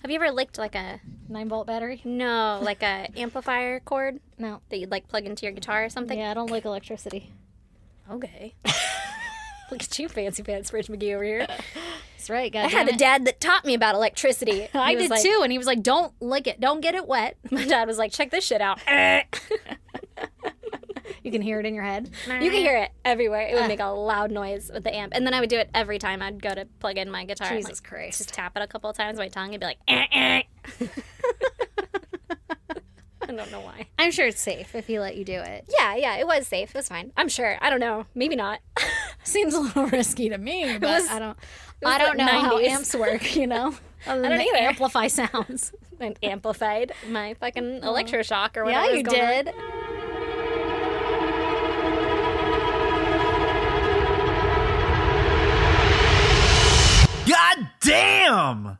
Have you ever licked like a 9-volt battery? no, like a amplifier cord No. that you'd like plug into your guitar or something? Yeah, I don't like electricity. Okay. Look at you, fancy pants, Rich McGee over here. That's right, I guys. had a dad that taught me about electricity. I He was did like- too, and he was like, "Don't lick it. Don't get it wet." My dad was like, check this shit out. You can hear it in your head. You can hear it everywhere. It would make a loud noise with the amp. And then I would do it every time I'd go to plug in my guitar. Jesus Like, Christ. just tap it a couple of times with my tongue and be like, I don't know why. I'm sure it's safe if he let you do it. Yeah, it was safe. It was fine. I'm sure. I don't know. Maybe not. Seems a little risky to me, but was- I don't the know how 90s. amps work, you know? Other than don't to either. amplify sounds. And amplified my fucking electroshock or Yeah, whatever. you was going on. did. God damn!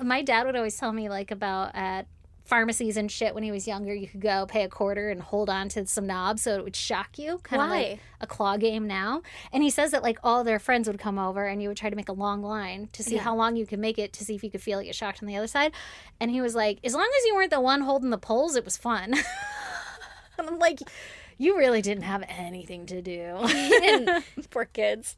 My dad would always tell me, like, about at pharmacies and shit when he was younger, you could go pay a quarter and hold on to some knobs so it would shock you. Kind of Why? like a claw game now. And he says that, like, all their friends would come over and you would try to make a long line to see how long you could make it to see if you could feel it get shocked on the other side. And he was like, as long as you weren't the one holding the poles, it was fun. And I'm like, you really didn't have anything to do. Poor kids.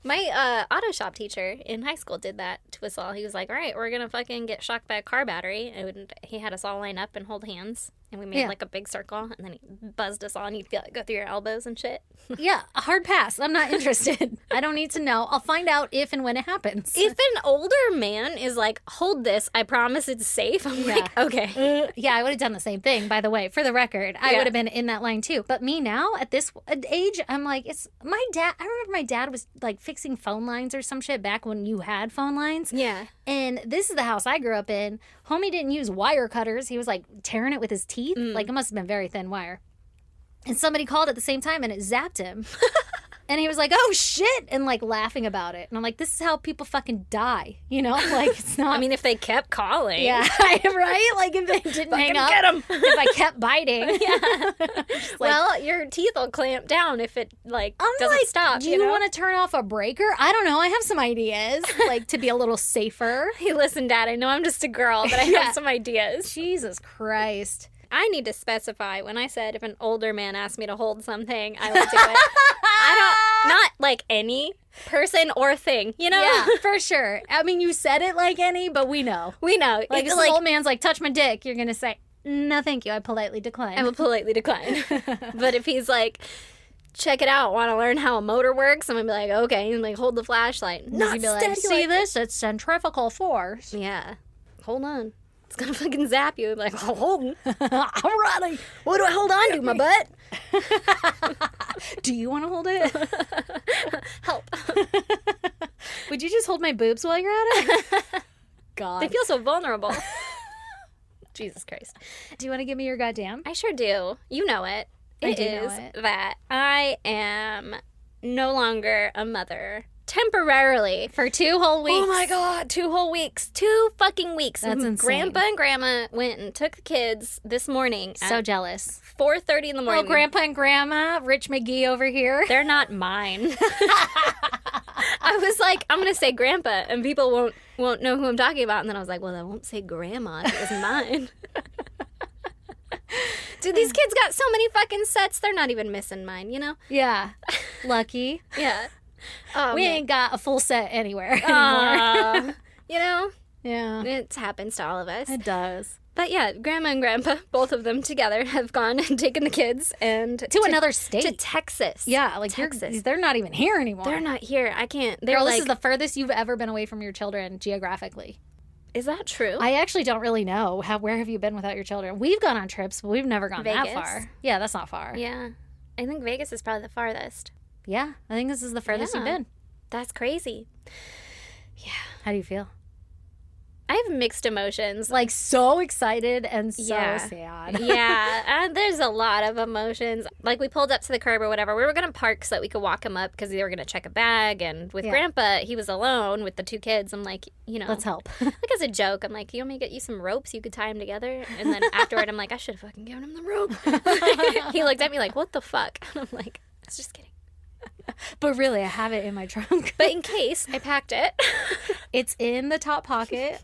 My auto shop teacher in high school did that to us all. He was like, all right, we're going to fucking get shocked by a car battery. And he had us all line up and hold hands. And we made Yeah. like a big circle. And then he buzzed us all. And he'd go through your elbows and shit. Yeah, a hard pass. I'm not interested. I don't need to know. I'll find out if and when it happens. If an older man is like, hold this, I promise it's safe. I'm like, okay. Yeah, I would have done the same thing, by the way, for the record. I Yeah. would have been in that line too. But me now, at this age, I'm like, it's my dad. I remember my dad was like fixing phone lines or some shit back when you had phone lines. Yeah. And this is the house I grew up in. Homie didn't use wire cutters. He was like tearing it with his teeth. Like it must have been very thin wire. And somebody called at the same time and it zapped him. And he was like, oh shit, and like laughing about it. And I'm like, this is how people fucking die. You know? Like it's not. I mean, if they kept calling. Yeah, right? Like if they didn't hang up. Get 'em. If I kept biting. Yeah. Well, your teeth will clamp down if it like I'm doesn't like, stop. do you know? want to turn off a breaker? I don't know. I have some ideas, like to be a little safer. Hey, listen, Dad, I know I'm just a girl, but I Yeah. have some ideas. Jesus Christ. I need to specify when I said if an older man asked me to hold something, I would do it. I don't, not like any person or thing, you know? Yeah, for sure. I mean, you said it like any, but we know. We know. Like, It's if an old man's like, touch my dick, you're going to say, no, thank you. I politely decline. I will politely decline. But if he's like, check it out, want to learn how a motor works, I'm going to be like, okay. And like, hold the flashlight. Not You'd be like, steady see like this? It's centrifugal force. Yeah. Hold on. It's going to fucking zap you. I'm like, oh, hold on. I'm running. What do I hold on to? My butt? Do you want to hold it? Help. Would you just hold my boobs while you're at it? God. They feel so vulnerable. Jesus Christ. Do you want to give me your goddamn? I sure do. You know it. I do know is it. that I am no longer a mother. Temporarily. For 2 whole weeks. Oh my God, 2 whole weeks. 2 fucking weeks. That's insane. Grandpa and Grandma went and took the kids this morning So at jealous. 4:30 in the morning. Oh, Grandpa and Grandma, Rich McGee over here. They're not mine. I was like, I'm gonna say Grandpa, and people won't know who I'm talking about. And then I was like, well, I won't say Grandma if it was mine. Dude, these kids got so many fucking sets. They're not even missing mine, you know? Yeah. Lucky. Yeah. Oh, We man. ain't got a full set anywhere anymore. You know, Yeah. it happens to all of us. It does. But yeah, Grandma and Grandpa, both of them together, have gone and taken the kids and To another state. to Texas. Yeah, like Texas. they're not even here anymore. They're not here. I can't. They're Girl, like, this is the furthest you've ever been away from your children geographically. is that true? I actually don't really know. Where have you been without your children? We've gone on trips, but we've never gone that Vegas? far. Yeah, that's not far. Yeah. I think Vegas is probably the farthest. Yeah, I think this is the furthest you've Yeah. been. That's crazy. How do you feel? I have mixed emotions. Like so excited and so Yeah. sad. Yeah, there's a lot of emotions. Like we pulled up to the curb or whatever. We were going to park so that we could walk him up because they were going to check a bag. And with Yeah. Grandpa, he was alone with the 2 kids. I'm like, you know. Let's help. Like as a joke, I'm like, you want me to get you some ropes? You could tie them together. And then afterward, I'm like, I should have fucking given him the rope. He looked at me like, what the fuck? And I'm like, I was just kidding. But really, I have it in my trunk. But in case, I packed it. It's in the top pocket.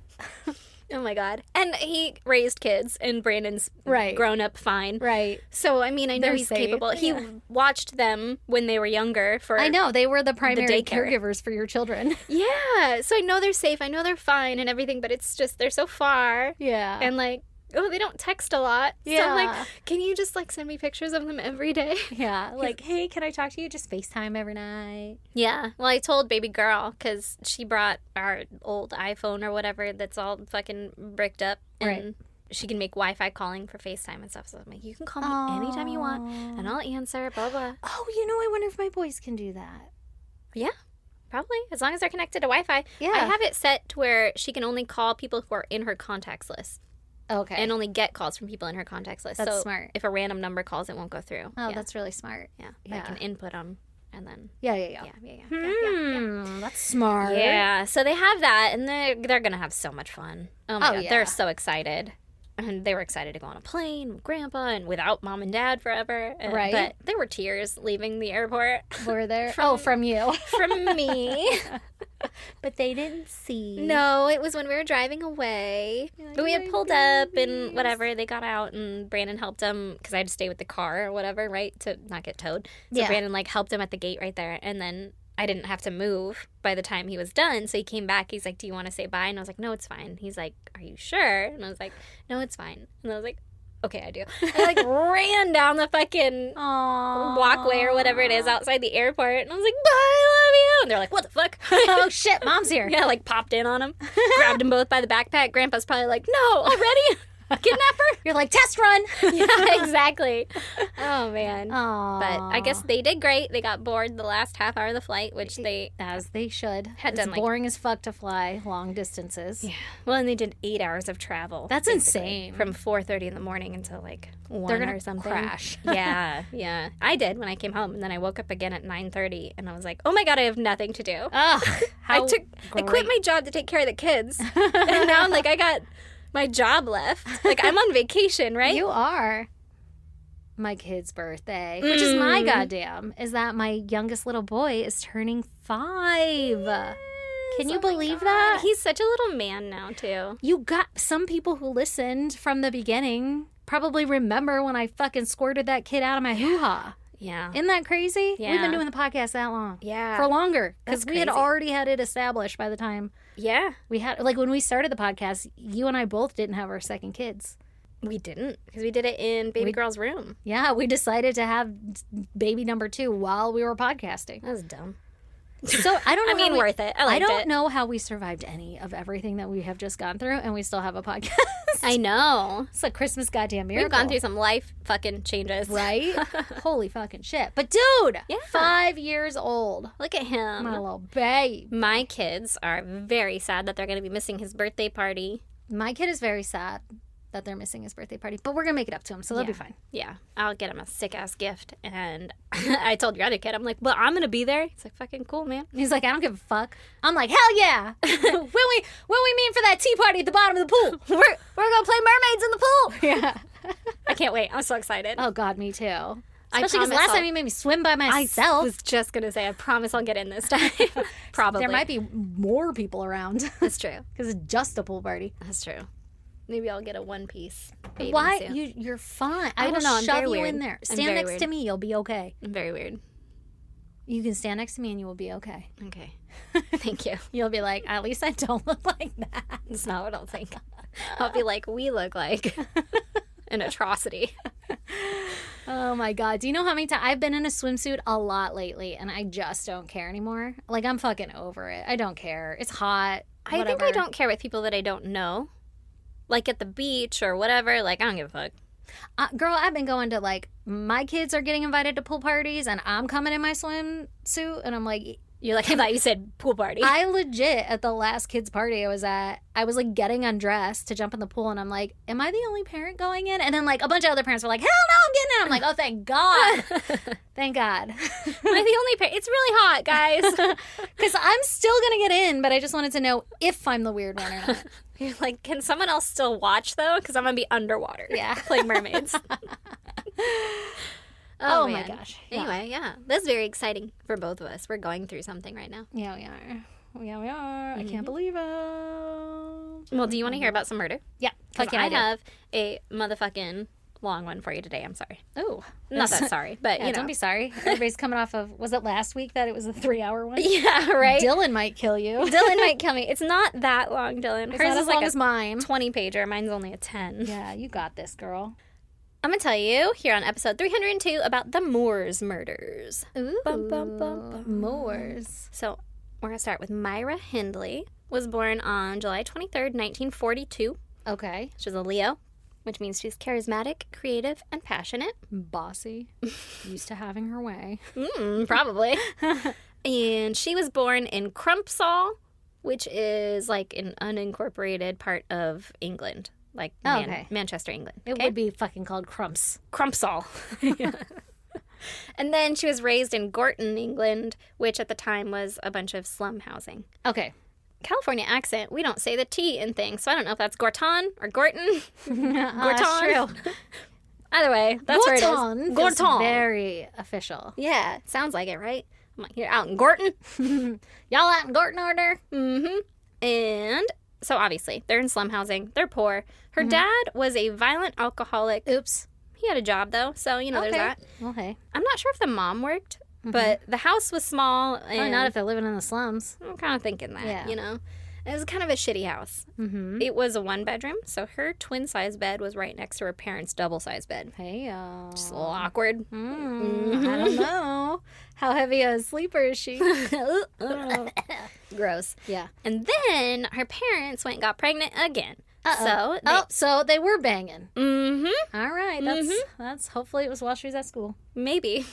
Oh my God. And he raised kids, and Brandon's Right. grown up fine. Right. So, I mean, I know They're he's safe. capable. He Yeah. watched them when they were younger for... I know. They were the primary daycare. caregivers for your children. Yeah. So I know they're safe. I know they're fine and everything, but it's just, they're so far. Yeah. And like, oh, they don't text a lot. So I'm Yeah. like, can you just like send me pictures of them every day? Yeah. Like, hey, can I talk to you? Just FaceTime every night. Yeah. Well, I told baby girl because she brought our old iPhone or whatever that's all fucking bricked up. And Right. she can make Wi-Fi calling for FaceTime and stuff. So I'm like, you can call me anytime you want and I'll answer, blah, blah. Oh, I wonder if my boys can do that. Yeah. Probably. As long as they're connected to Wi-Fi. Yeah. I have it set to where she can only call people who are in her contacts list. Okay. And only get calls from people in her contacts list. That's so smart. if a random number calls, it won't go through. Oh, yeah. that's really smart. Yeah. Yeah. I can input them and then... Yeah. Yeah. That's smart. Yeah. So they have that, and they're going to have so much fun. Oh, my God. yeah. They're so excited. And they were excited to go on a plane with Grandpa and without Mom and Dad forever. Right. But there were tears leaving the airport. Were there? From- from you. From me. But they didn't see. No, it was when we were driving away. You're like, But we had "My pulled up and babies." whatever. They got out and Brandon helped him because I had to stay with the car or whatever, right? To not get towed. So Yeah. Brandon like helped him at the gate right there. And then I didn't have to move by the time he was done. So he came back. He's like, do you want to say bye? And I was like, no, it's fine. He's like, are you sure? And I was like, no, it's fine. And I was like, okay, I do. I like ran down the fucking Aww. walkway or whatever it is outside the airport. And I was like, bye, I love you. And they're like, what the fuck? Oh, shit. Mom's here. Yeah, like popped in on him, grabbed them both by the backpack. Grandpa's probably like, no, already? Kidnapper? You're like, test run. Yeah, exactly. Oh, man. Aww. But I guess they did great. They got bored the last half hour of the flight, which they... As they should. Had It's done, like- boring as fuck to fly long distances. Yeah. Well, and they did 8 hours of travel. That's basically, insane. From 4:30 in the morning until like 1 They're gonna or something. crash. Yeah, yeah. I did when I came home, and then I woke up again at 9:30, and I was like, oh my God, I have nothing to do. Ugh. I quit my job to take care of the kids. And now I'm like, I got my job left. Like, I'm on vacation, right? You are. My kid's birthday, which is my goddamn, is that my youngest little boy is turning 5. Can you Oh my believe God. that? He's such a little man now, too. You got some people who listened from the beginning probably remember when I fucking squirted that kid out of my hoo-ha. Yeah. Isn't that crazy? We've Yeah. been doing the podcast that long. Yeah. For longer. Because That's we had crazy. already had it established by the time Yeah. we had, like when we started the podcast, you and I both didn't have our second kids. We didn't, because we did it in baby girl's room. Yeah, we decided to have baby number 2 while we were podcasting. That was dumb. So I don't know. I mean, how we- worth it. I I liked don't it. know how we survived any of everything that we have just gone through, and we still have a podcast. I know. It's a Christmas goddamn miracle. We've gone through some life fucking changes. right? Holy fucking shit! But dude, Yeah. 5 years old, Look at him. my little babe. My kids are very sad that they're going to be missing his birthday party. My kid is very sad that they're missing his birthday party, but we're gonna make it up to him, so they'll be Yeah. fine. Yeah, I'll get him a sick ass gift. And I told your other kid, I'm like, well, I'm gonna be there. He's like, fucking cool, man. He's like, I don't give a fuck. I'm like, hell yeah. when we meet for that tea party at the bottom of the pool. We're gonna play mermaids in the pool. Yeah. I can't wait. I'm so excited. Oh God, me too. I Especially because promise last I'll- time you made me swim by I myself. was just gonna say, I promise I'll get in this time. Probably. There might be more people around That's true. because it's just a pool party. That's true. Maybe I'll get a one-piece bathing Why? suit. You're fine. I I will don't know, I'm shove very you weird. in there. I'm Stand very next weird. to me. You'll be okay. I'm very weird. You can stand next to me and you will be okay. Okay. Thank you. You'll be like, at least I don't look like that. That's not what I'll think. I'll be like, we look like an atrocity. Oh my God. Do you know how many times I've been in a swimsuit a lot lately and I just don't care anymore? Like, I'm fucking over it. I don't care. It's hot. I think whatever. I don't care with people that I don't know. Like at the beach or whatever. Like, I don't give a fuck. Girl, I've been going to like, my kids are getting invited to pool parties and I'm coming in my swimsuit and I'm like, You're like, I thought you said pool party. I legit, at the last kids' party I was at, I was like getting undressed to jump in the pool and I'm like, am I the only parent going in? And then like a bunch of other parents were like, hell no, I'm getting in. I'm like, oh, thank God. Thank God. Am I the only parent? It's really hot, guys. Because I'm still going to get in, but I just wanted to know if I'm the weird one or not. You're like, can someone else still watch, though? Because I'm going to be underwater. Yeah. Playing mermaids. Oh my man. gosh. Yeah. Anyway, yeah. That's very exciting for both of us. We're going through something right now. Yeah, we are. Yeah, we are. I can't believe it. Well, do you want to hear about some murder? Yeah. Because Fuck yeah, I do. have a motherfucking long one for you today. I'm sorry. Oh. Not that sorry, but, Yeah, you know. don't be sorry. Everybody's coming off of, was it last week that it was a 3-hour one? Yeah, right? Dylan might kill you. Dylan might kill me. It's not that long, Dylan. It's Hers not is as like long a as mine. 20-pager. Mine's only a 10. Yeah, you got this, girl. I'm going to tell you here on episode 302 about the Moores murders. Ooh. Bum, bum, bum, bum. Moors. So we're going to start with Myra Hindley. Was born on July 23rd, 1942. Okay. She's a Leo, which means she's charismatic, creative, and passionate. Bossy. Used to having her way. Probably. And she was born in Crumpsall, which is like an unincorporated part of England. Like Manchester, England. It would be fucking called Crumps. Crumpsall. And then she was raised in Gorton, England, which at the time was a bunch of slum housing. Okay. California accent, we don't say the T in things, so I don't know if that's Gorton or Gorton. Gorton. True. Either way, that's where it Gorton. is. Feels Gorton. very official. Yeah, sounds like it, right? I'm like, you're out in Gorton. Y'all out in Gorton order? Mm-hmm. And so obviously, they're in slum housing. They're poor. Her dad was a violent alcoholic. Oops. He had a job, though, so, you know, there's that. Well, hey. I'm not sure if the mom worked, but the house was small. And Probably not if they're living in the slums. I'm kind of thinking that, Yeah. you know. It was kind of a shitty house. Mm-hmm. It was a 1-bedroom, so her twin-size bed was right next to her parents' double-size bed. Hey, Just a little awkward. I don't know. How heavy a sleeper is she? Gross. Yeah. And then her parents went and got pregnant again. So, So they were banging. mm-hmm, All right. That's hopefully it was while she was at school. maybe.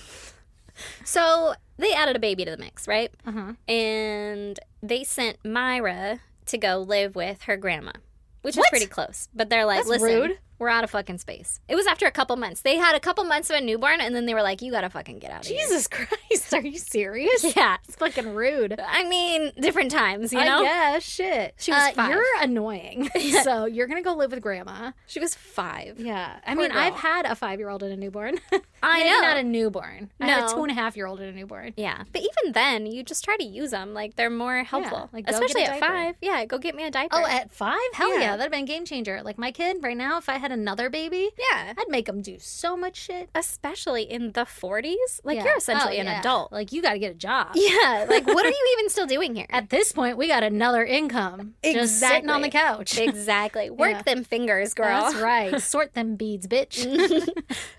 So they added a baby to the mix, right? Uh-huh. And they sent Myra to go live with her grandma, which is What? pretty close. But they're like, That's listen, rude. we're out of fucking space. It was after a couple months. They had a couple months of a newborn, and then they were like, you gotta fucking get out of here. Jesus Christ. Are you serious? Yeah. It's fucking rude. I mean, different times, you know? I guess. Shit. She was 5. You're annoying. So you're going to go live with grandma. She was 5. Yeah. I Poor mean, girl. I've had a 5-year-old and a newborn. I Maybe know. not a newborn. I had a No. 2.5-year-old and a newborn. Yeah. But even then, you just try to use them. Like, they're more helpful. like, go Especially get a at diaper. 5. Yeah, go get me a diaper. Oh, at 5? Hell Yeah. yeah. That'd have been a game changer. Like my kid right now, if I had another baby, yeah. I'd make him do so much shit. Especially in the 40s. Like, Yeah. you're essentially Oh, an yeah. adult. Like you got to get a job. Yeah. Like, what are you even still doing here? At this point, we got another income. Just sitting on the couch. Exactly. Work Yeah. them fingers, girl. That's right. Sort them beads, bitch.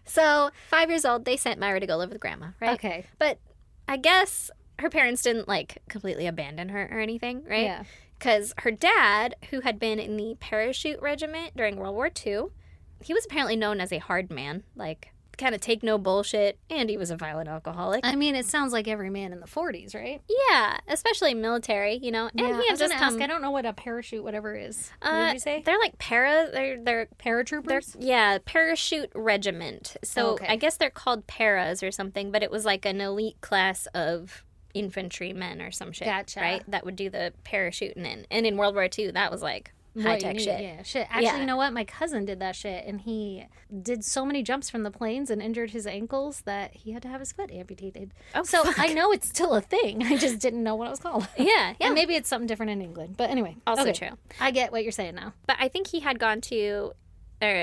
So, 5 years old, they sent Myra to go live with grandma, right? Okay. But I guess her parents didn't, like, completely abandon her or anything, right? Yeah. Because her dad, who had been in the parachute regiment during World War II, he was apparently known as a hard man, like, kind of take no bullshit, and he was a violent alcoholic. I mean, it sounds like every man in the 40s, right? Yeah, especially military, you know. And Yeah, he I had was just gonna ask. come. I don't know what a parachute, whatever is. What did you say? They're like they're Paratroopers. yeah, parachute regiment. So Okay. I guess they're called paras or something, but it was like an elite class of infantrymen or some shit, Gotcha. right? That would do the parachuting in. And in World War II, that was like What high you tech need, shit. Yeah, shit. Actually, Yeah. you know what? My cousin did that shit, and he did so many jumps from the planes and injured his ankles that he had to have his foot amputated. Oh, So fuck. I know it's still a thing. I just didn't know what it was called. Yeah, yeah. And maybe it's something different in England. But anyway, Also okay. true. I get what you're saying now. But I think he had gone to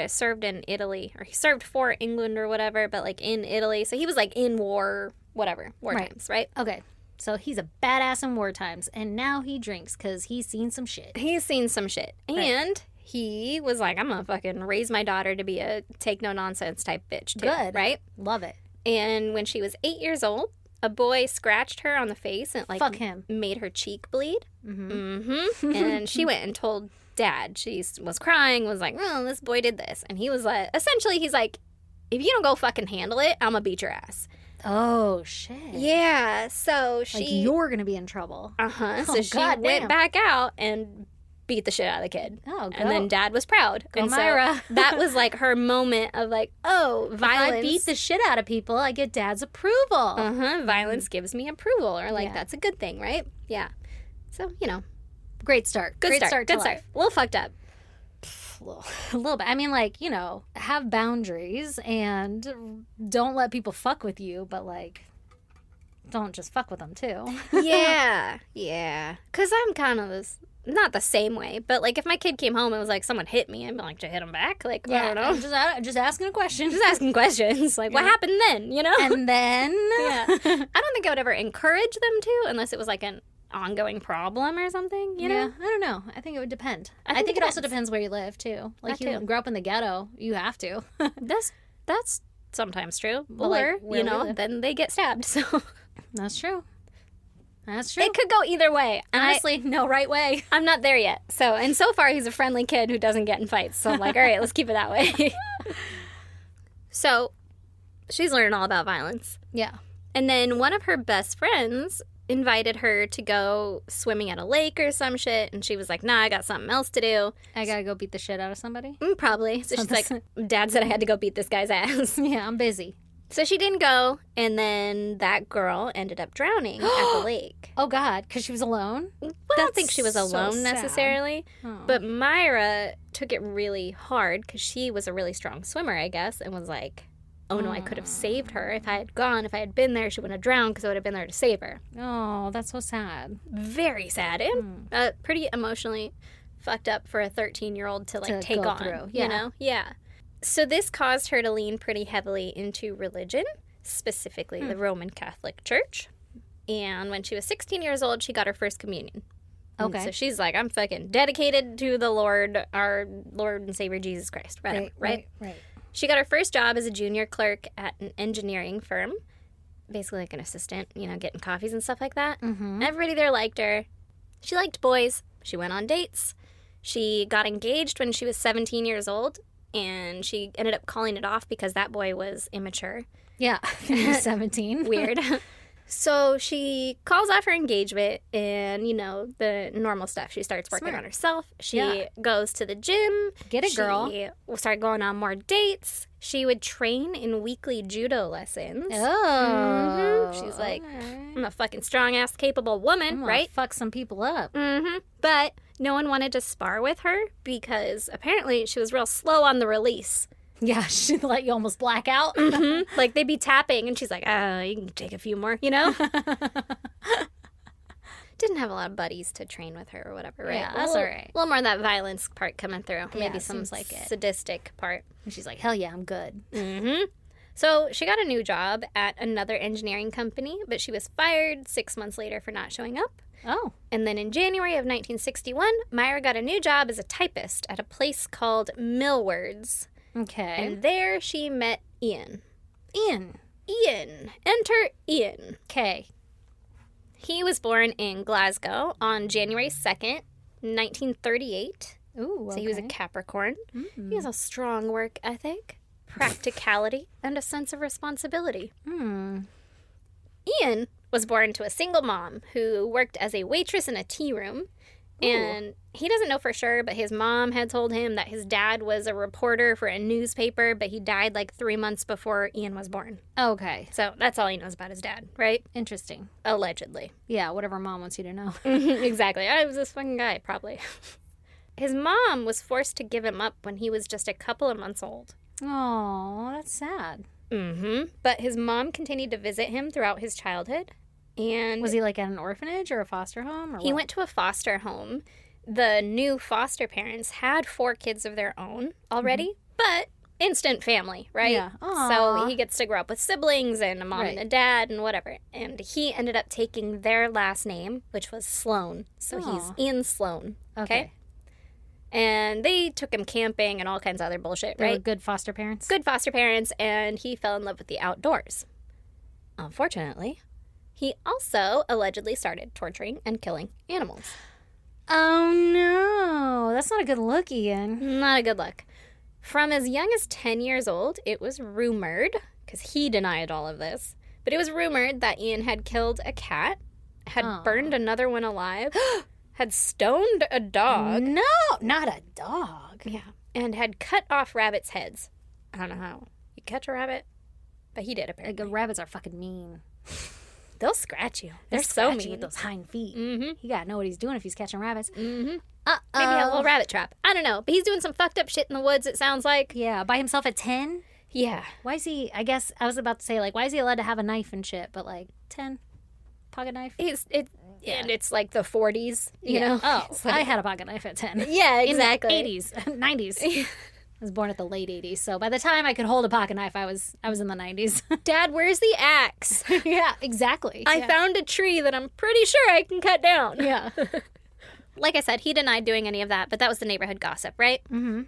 served in Italy, or he served for England or whatever, but like in Italy. So he was like in war, whatever, war Right. times, right? Okay, so he's a badass in war times, and now he drinks because he's seen some shit. He's seen some shit. Right. And he was like, I'm gonna fucking raise my daughter to be a take no nonsense type bitch too. Good. Right? Love it. And when she was 8 years old, a boy scratched her on the face and like Fuck him. made her cheek bleed. Mm-hmm. Mm-hmm. And she went and told dad. She was crying, was like, oh, this boy did this. And he was like, essentially, he's like, if you don't go fucking handle it, I'm gonna beat your ass. Oh shit. Yeah. So Like she you're gonna be in trouble. uh-huh. So Oh, she goddamn. went back out and beat the shit out of the kid. Oh, go. And then dad was proud. Go and so Myra. that was like her moment of like, oh, violence. If I beat the shit out of people, I get dad's approval. uh-huh. Violence gives me approval, or like Yeah. that's a good thing, right? Yeah. So, you know, Great start. good Great start. start. to Good start. life. A little fucked up. A little bit. I mean, like, you know, have boundaries and don't let people fuck with you, but like, don't just fuck with them, too. Yeah. Because I'm kind of this, not the same way, but, like, if my kid came home and was like, someone hit me, I'd be like, to hit him back? Like, I don't know. I'm just asking a question. Just asking questions. Like, what happened then, you know? And then? Yeah. I don't think I would ever encourage them to, unless it was, like, an ongoing problem or something, you know? Yeah, I don't know. I think it would depend. I think it also depends where you live, too. Like, you grow up in the ghetto, you have to. That's sometimes true. But, Or, like, you know, then they get stabbed, so... That's true. That's true. It could go either way. Honestly, no right way. I'm not there yet. So, and so far he's a friendly kid who doesn't get in fights. So I'm like, all right, let's keep it that way. So she's learning all about violence. Yeah. And then one of her best friends invited her to go swimming at a lake or some shit. And she was like, nah, I got something else to do. I gotta go beat the shit out of somebody? Probably. So she's like, Dad said I had to go beat this guy's ass. Yeah, I'm busy. So she didn't go, and then that girl ended up drowning at the lake. Oh, God, because she was alone? I don't think she was alone necessarily, but Myra took it really hard because she was a really strong swimmer, I guess, and was like, oh no, I could have saved her. If I had gone, if I had been there, she wouldn't have drowned because I would have been there to save her. Oh, that's so sad. Very sad. And pretty emotionally fucked up for a 13-year-old to, like, take on, through. you know? Yeah. So this caused her to lean pretty heavily into religion, specifically the Roman Catholic Church. And when she was 16 years old, she got her first communion. Okay. And so she's like, I'm fucking dedicated to the Lord, our Lord and Savior Jesus Christ. Right. She got her first job as a junior clerk at an engineering firm. Basically like an assistant, you know, getting coffees and stuff like that. Mm-hmm. Everybody there liked her. She liked boys. She went on dates. She got engaged when she was 17 years old. And she ended up calling it off because that boy was immature. Yeah, he was 17. Weird. So she calls off her engagement and, you know, the normal stuff. She starts working on herself. She goes to the gym. Get it, girl. She started going on more dates. She would train in weekly judo lessons. Oh. Mm-hmm. She's like, I'm a fucking strong-ass, capable woman, right? Fuck some people up. Mm-hmm. But no one wanted to spar with her because apparently she was real slow on the release. Yeah, she'd let you almost black out. Mm-hmm. Like, they'd be tapping, and she's like, you can take a few more, you know? Didn't have a lot of buddies to train with her or whatever, right? Yeah, that's all right. A little more of that violence part coming through. Yeah, Maybe some like sadistic part. And she's like, hell yeah, I'm good. Mm-hmm. So she got a new job at another engineering company, but she was fired 6 months later for not showing up. Oh. And then in January of 1961, Myra got a new job as a typist at a place called Millwards. Okay. And there she met Ian. Ian. Enter Ian. Okay. He was born in Glasgow on January 2nd, 1938. Ooh, okay. So he was a Capricorn. Mm-hmm. He has a strong work ethic, practicality, and a sense of responsibility. Ian was born to a single mom who worked as a waitress in a tea room. And he doesn't know for sure, but his mom had told him that his dad was a reporter for a newspaper, but he died like 3 months before Ian was born. Okay. So that's all he knows about his dad, right? Interesting. Allegedly. Yeah, whatever mom wants you to know. Exactly. I was this fucking guy, probably. His mom was forced to give him up when he was just a couple of months old. Oh, that's sad. Mm-hmm. But his mom continued to visit him throughout his childhood. And was he like at an orphanage or a foster home? Or he went to a foster home. The new foster parents had 4 kids of their own already, but instant family, right? Yeah. Aww. So he gets to grow up with siblings and a mom and a dad and whatever. And he ended up taking their last name, which was Sloan. So he's Ian Sloan. Okay. And they took him camping and all kinds of other bullshit, They right? were good foster parents. Good foster parents, and he fell in love with the outdoors. Unfortunately, he also allegedly started torturing and killing animals. Oh, no. That's not a good look, Ian. Not a good look. From as young as 10 years old, it was rumored, because he denied all of this, but it was rumored that Ian had killed a cat, had burned another one alive, had stoned a dog. No, not a dog. Yeah. And had cut off rabbits' heads. I don't know how you catch a rabbit, but he did, apparently. Like, rabbits are fucking mean. They'll scratch you. They're so scratch mean. you with those hind feet. Mm-hmm. He gotta know what he's doing if he's catching rabbits. Mm-hmm. Maybe a little rabbit trap. I don't know. But he's doing some fucked up shit in the woods, it sounds like. Yeah, by himself at 10? Yeah. Why is he, I guess, I was about to say, like, why is he allowed to have a knife and shit, but, like, 10? pocket knife? And it's like the 40s, you know? Oh, It's like- I had a pocket knife at 10. Yeah, exactly. In the 80s, 90s. I was born at the late 80s, so by the time I could hold a pocket knife, I was in the 90s. Dad, where's the axe? Yeah, exactly. I found a tree that I'm pretty sure I can cut down. Yeah. Like I said, he denied doing any of that, but that was the neighborhood gossip, right? Mm-hmm.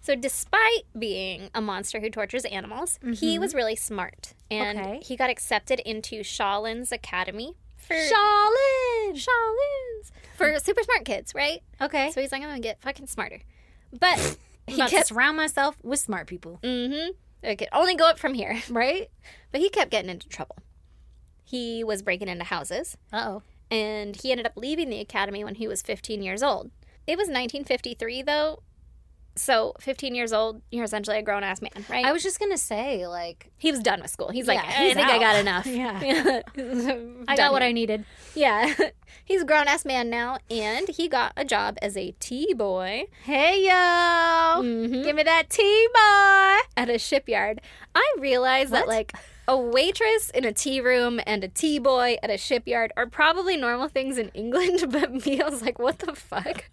So despite being a monster who tortures animals, he was really smart. And Okay. he got accepted into Shawlin's Academy for Shaolin! for super smart kids, right? Okay. So he's like, I'm going to get fucking smarter. But I'm he about to kept... surround myself with smart people. Mm-hmm. It could only go up from here. Right? But he kept getting into trouble. He was breaking into houses. Uh-oh. And he ended up leaving the academy when he was 15 years old. It was 1953, though. So 15 years old, you're essentially a grown-ass man, right? I was just going to say, like... He was done with school. He's like, Yeah, I he's think I out. got enough. Yeah. I got what I needed. Yeah. He's a grown-ass man now, and he got a job as a tea boy Hey, yo! Mhm. Give me that tea, boy! at a shipyard. I realized that, What? like, a waitress in a tea room and a tea boy at a shipyard are probably normal things in England, but me, I was like, what the fuck?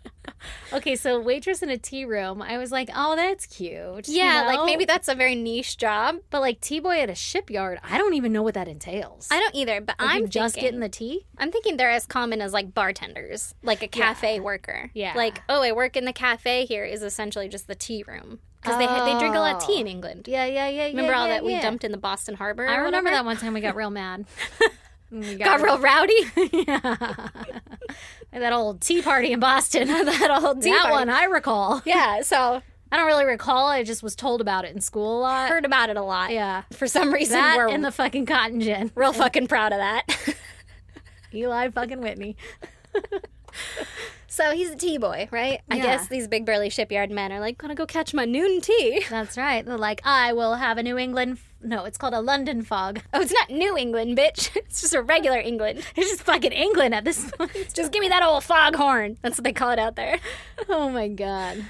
Okay, so waitress in a tea room. I was like, oh, that's cute. Yeah, you know? like, maybe that's a very niche job. But like tea boy at a shipyard, I don't even know what that entails. I don't either, but Like, I'm you just thinking, getting the tea. I'm thinking they're as common as like bartenders, like a cafe worker. Yeah. Like, oh, I work in the cafe here is essentially just the tea room. Because they drink a lot of tea in England. Yeah. Remember all that we dumped in the Boston Harbor? I or remember whatever? that one time we got real mad. We Got real rowdy. yeah. That old tea party in Boston. That old tea That party. one I recall. Yeah, so I don't really recall. I just was told about it in school a lot. heard about it a lot. Yeah. For some reason, That we're and the fucking cotton gin. real fucking proud of that. Eli fucking Whitney. So he's a tea boy, right? I Yeah. guess these big burly shipyard men are like, gonna go catch my noon tea. That's right. They're like, I will have a New England. No, it's called a London fog. Oh, it's not New England, bitch. It's just a regular England. It's just fucking England at this point. Just give me that old foghorn. That's what they call it out there. Oh my god.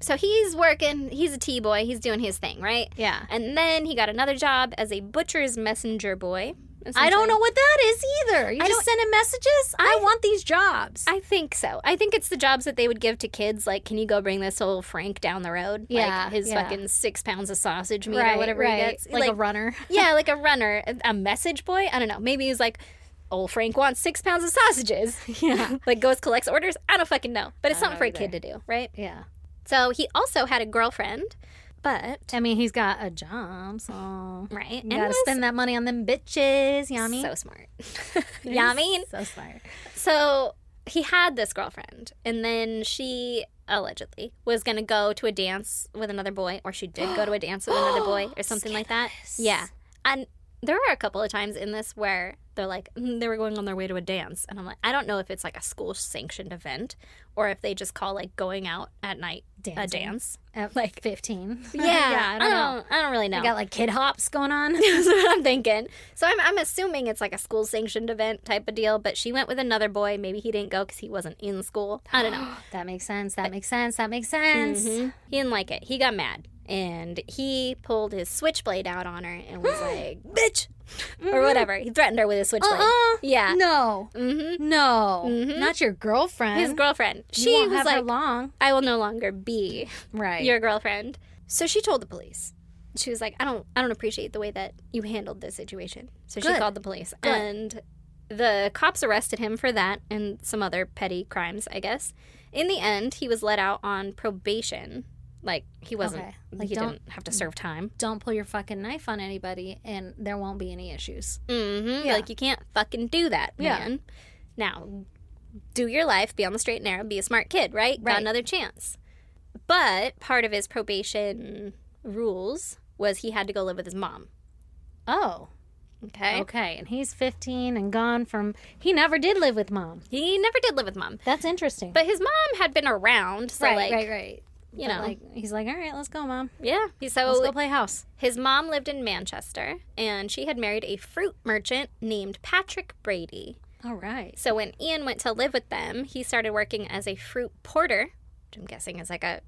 So he's working. He's a tea boy. He's doing his thing, right? Yeah. And then he got another job as a butcher's messenger boy. I don't know what that is either. You I just don't- sending messages? I want these jobs. I think so. I think it's the jobs that they would give to kids, like, can you go bring this old Frank down the road? Yeah, Like his yeah. fucking 6 pounds of sausage meat or whatever he gets. Like a runner. Yeah, like a runner. A message boy? I don't know. Maybe he's like, old Frank wants 6 pounds of sausages. Yeah. Like goes, collects orders. I don't fucking know. But it's I don't something for a either. kid to do, right? Yeah. So he also had a girlfriend, but... I mean, he's got a job, so Right. you gotta spend that money on them bitches. You know what I mean? so smart. You know what I mean? So smart. So he had this girlfriend, and then she allegedly was going to go to a dance with another boy, or she did go to a dance with another boy, or something like that. Yeah. And there were a couple of times in this where they're like, they were going on their way to a dance. And I'm like, I don't know if it's like a school sanctioned event or if they just call like going out at night a Dancing. dance. At like 15. Yeah. I don't know. I don't really know. They got like kid hops going on. That's what I'm thinking. So I'm assuming it's like a school sanctioned event type of deal, but she went with another boy. Maybe he didn't go because he wasn't in school. I don't know. That makes sense. That makes sense. That makes sense. Mhm. He didn't like it. He got mad. And he pulled his switchblade out on her and was like, bitch! Or whatever. He threatened her with his switchblade. Yeah. No. Mm-hmm. No. Mhm. Not your girlfriend. His girlfriend. You She won't was have her like, long. I will no longer be Right. your girlfriend. So she told the police. She was like, I don't appreciate the way that you handled this situation. So she Good. called the police. Good. And the cops arrested him for that and some other petty crimes, I guess. In the end, he was let out on probation. Like, he wasn't, Okay. Like, he don't- didn't have to serve time. Don't pull your fucking knife on anybody and there won't be any issues. Mm-hmm. Yeah. Like, you can't fucking do that, Yeah. man. Now, do your life, be on the straight and narrow, be a smart kid, right? Got Right. another chance. But part of his probation rules was he had to go live with his mom. Oh. Okay? Okay. And he's 15 and gone from. He never did live with mom. He never did live with mom. That's interesting. But his mom had been around, so like, right. you But, know. like he's like, all right, let's go, mom. Yeah. Let's So go play house. his mom lived in Manchester, and she had married a fruit merchant named Patrick Brady. All right. So when Ian went to live with them, he started working as a fruit porter, which I'm guessing is like a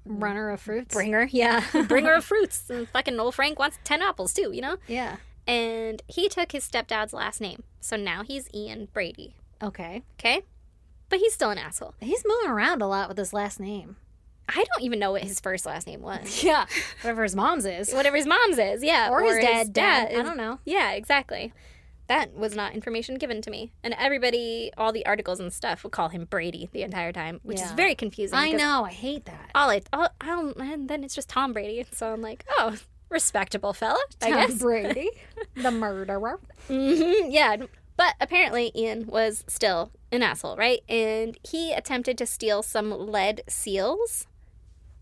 Runner of fruits. bringer. Yeah, bringer of fruits. And fucking old Frank wants 10 apples too, you know? Yeah. And he took his stepdad's last name. So now he's Ian Brady. Okay. Okay? But he's still an asshole. He's moving around a lot with his last name. I don't even know what his first last name was. Yeah. Whatever his mom's is. Whatever his mom's is, yeah. Or his dad. is- I don't know. Yeah, exactly. That was not information given to me. And everybody, all the articles and stuff, would call him Brady the entire time, which is Yeah. very confusing. I because know. I hate that. and then it's just Tom Brady. So I'm like, oh, respectable fella, I Tom guess. Brady, the murderer. Yeah. But apparently Ian was still an asshole, right? And he attempted to steal some lead seals,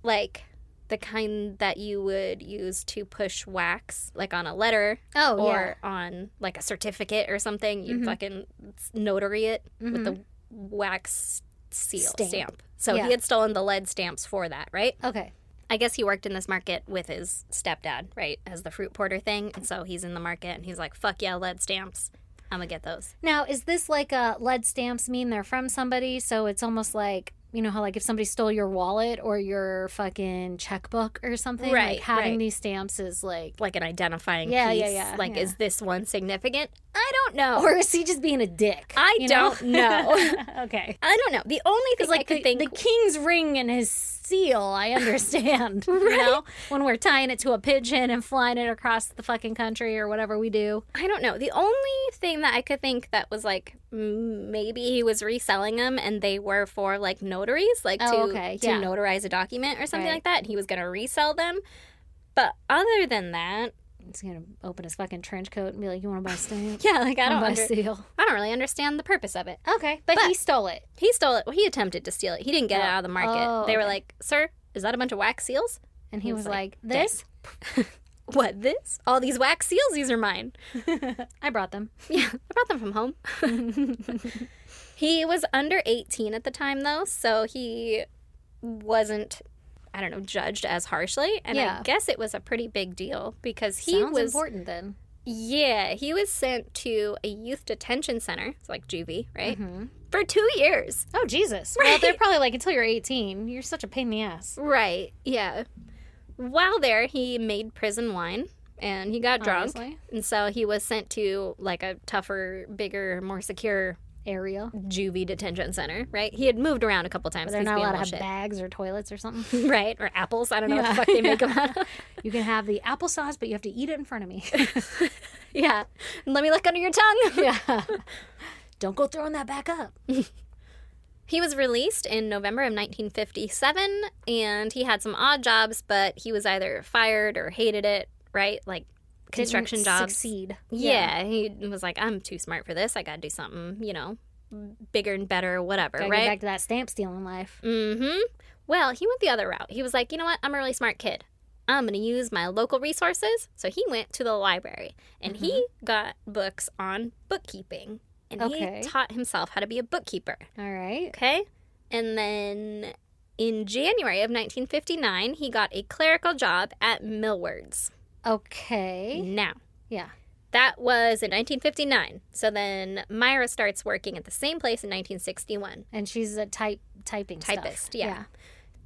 like the kind that you would use to push wax, like on a letter Oh, or on like a certificate or something. You fucking notary it with the wax stamp. So Yeah. he had stolen the lead stamps for that, right? Okay. I guess he worked in this market with his stepdad, right, as the fruit porter thing. And so he's in the market and he's like, fuck yeah, lead stamps. I'm going to get those. Now, is this like a lead stamps mean they're from somebody? So it's almost like, you know how like if somebody stole your wallet or your fucking checkbook or something? Right, Like having right. these stamps is like... Like an identifying Yeah, piece. yeah, yeah, Like, yeah. is this one significant? I don't know. Or is he just being a dick? I you know? don't know. Okay. I don't know. The only thing I Like could think... the king's ring and his seal, I understand. You know? When we're tying it to a pigeon and flying it across the fucking country or whatever we do. I don't know. The only thing that I could think that was like maybe he was reselling them and they were for like notaries, like Oh, to okay. Yeah. notarize a document or something Right. like that. And he was going to resell them. But other than that, He's going to open his fucking trench coat and be like, you want to buy a stamp? yeah, like I Wanna don't, buy a seal? I don't really understand the purpose of it. Okay. But he stole it. He stole it. Well, he attempted to steal it. He didn't get it out of the market. Oh, They were okay. like, "Sir, is that a bunch of wax seals?" And he was like, "Dang." this? What, this? All these wax seals? These are mine. I brought them. Yeah, I brought them from home. He was under 18 at the time, though, so he wasn't, I don't know, judged as harshly. And Yeah. I guess it was a pretty big deal because he Sounds was important then. Yeah, he was sent to a youth detention center. It's like juvie, right? Mm-hmm. For 2 years. Oh, Jesus. Well, they're Right. probably like, until you're 18, you're such a pain in the ass. Right, yeah. While there, he made prison wine and he got drunk. Obviously. And so he was sent to like a tougher, bigger, more secure Area. juvie detention center, right? He had moved around a couple times. They're 'cause not he's being allowed to a have little bags or toilets or something. shit. Right, or apples. I don't know what Yeah. the fuck they make them out of. You can have the applesauce, but you have to eat it in front of me. Yeah. Let me look under your tongue. Yeah. Don't go throwing that back up. He was released in November of 1957, and he had some odd jobs, but he was either fired or hated it, right? Like construction Didn't jobs. Succeed. Yeah, he was like, I'm too smart for this. I got to do something, you know, bigger and better, whatever, Gotta right? get back to that stamp stealing life. Mm-hmm. Well, he went the other route. He was like, you know what? I'm a really smart kid. I'm going to use my local resources. So he went to the library, and he got books on bookkeeping. And Okay. he taught himself how to be a bookkeeper. All right. Okay? And then in January of 1959, he got a clerical job at Millward's. Okay. Now, Yeah. that was in 1959. So then Myra starts working at the same place in 1961. And she's a typing Typist, stuff. yeah.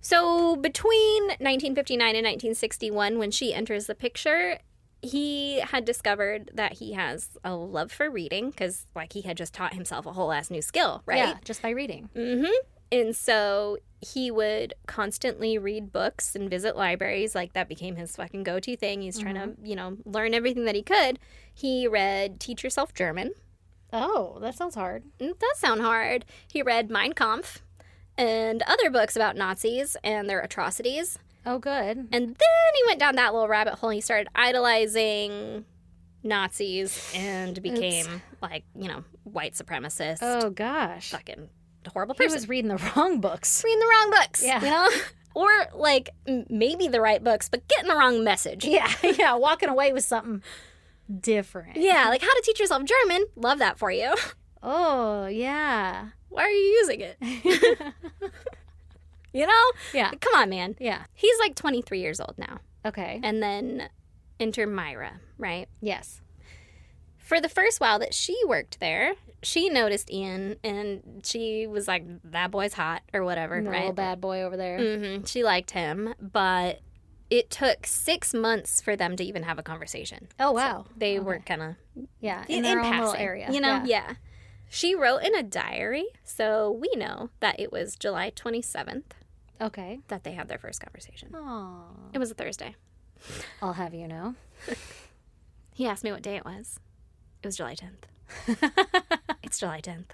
So between 1959 and 1961, when she enters the picture, he had discovered that he has a love for reading because, like, he had just taught himself a whole ass new skill, right? Yeah, just by reading. Mm-hmm. And so he would constantly read books and visit libraries. Like, that became his fucking go-to thing. He's trying to, you know, learn everything that he could. He read Teach Yourself German. Oh, that sounds hard. It does sound hard. He read Mein Kampf and other books about Nazis and their atrocities. Oh, good. And then he went down that little rabbit hole. He started idolizing Nazis and became, like, you know, white supremacist. Oh, gosh. Fucking horrible He person. was reading the wrong books. Reading the wrong books, Yeah. you know? Or, like, maybe the right books, but getting the wrong message. Yeah, yeah, walking away with something different. Yeah, like How to Teach Yourself German. Love that for you. Oh, yeah. Why are you using it? You know? Yeah. Come on, man. Yeah. He's like 23 years old now. Okay. And then enter Myra, right? Yes. For the first while that she worked there, she noticed Ian and she was like, that boy's hot or whatever, The right? little bad boy over there. Mm-hmm. She liked him, but it took 6 months for them to even have a conversation. Oh, wow. So they were kind of in their own little passing, area. You know? Yeah. She wrote in a diary, so we know that it was July 27th Okay. that they had their first conversation. Aww. It was a Thursday. I'll have you know. He asked me what day it was. It was July 10th. It's July 10th.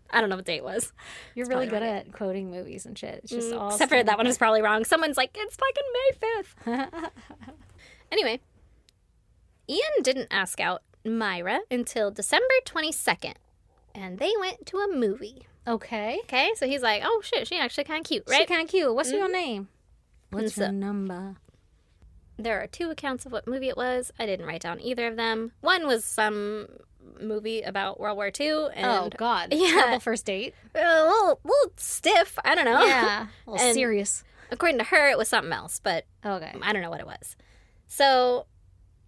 I don't know what day it was. You're really good at quoting movies and shit. It's just all Except for that one was probably wrong. Someone's like, it's fucking May 5th. Anyway, Ian didn't ask out Myra until December 22nd. And they went to a movie. Okay. Okay, so he's like, oh shit, she actually kind of cute, right? She kind of cute. What's your name? What's So- your number? There are 2 accounts of what movie it was. I didn't write down either of them. One was some movie about World War II. And, Oh, God. Yeah. Horrible first date. A little stiff. I don't know. Yeah. A little And- serious. According to her, it was something else, but Okay. I don't know what it was. So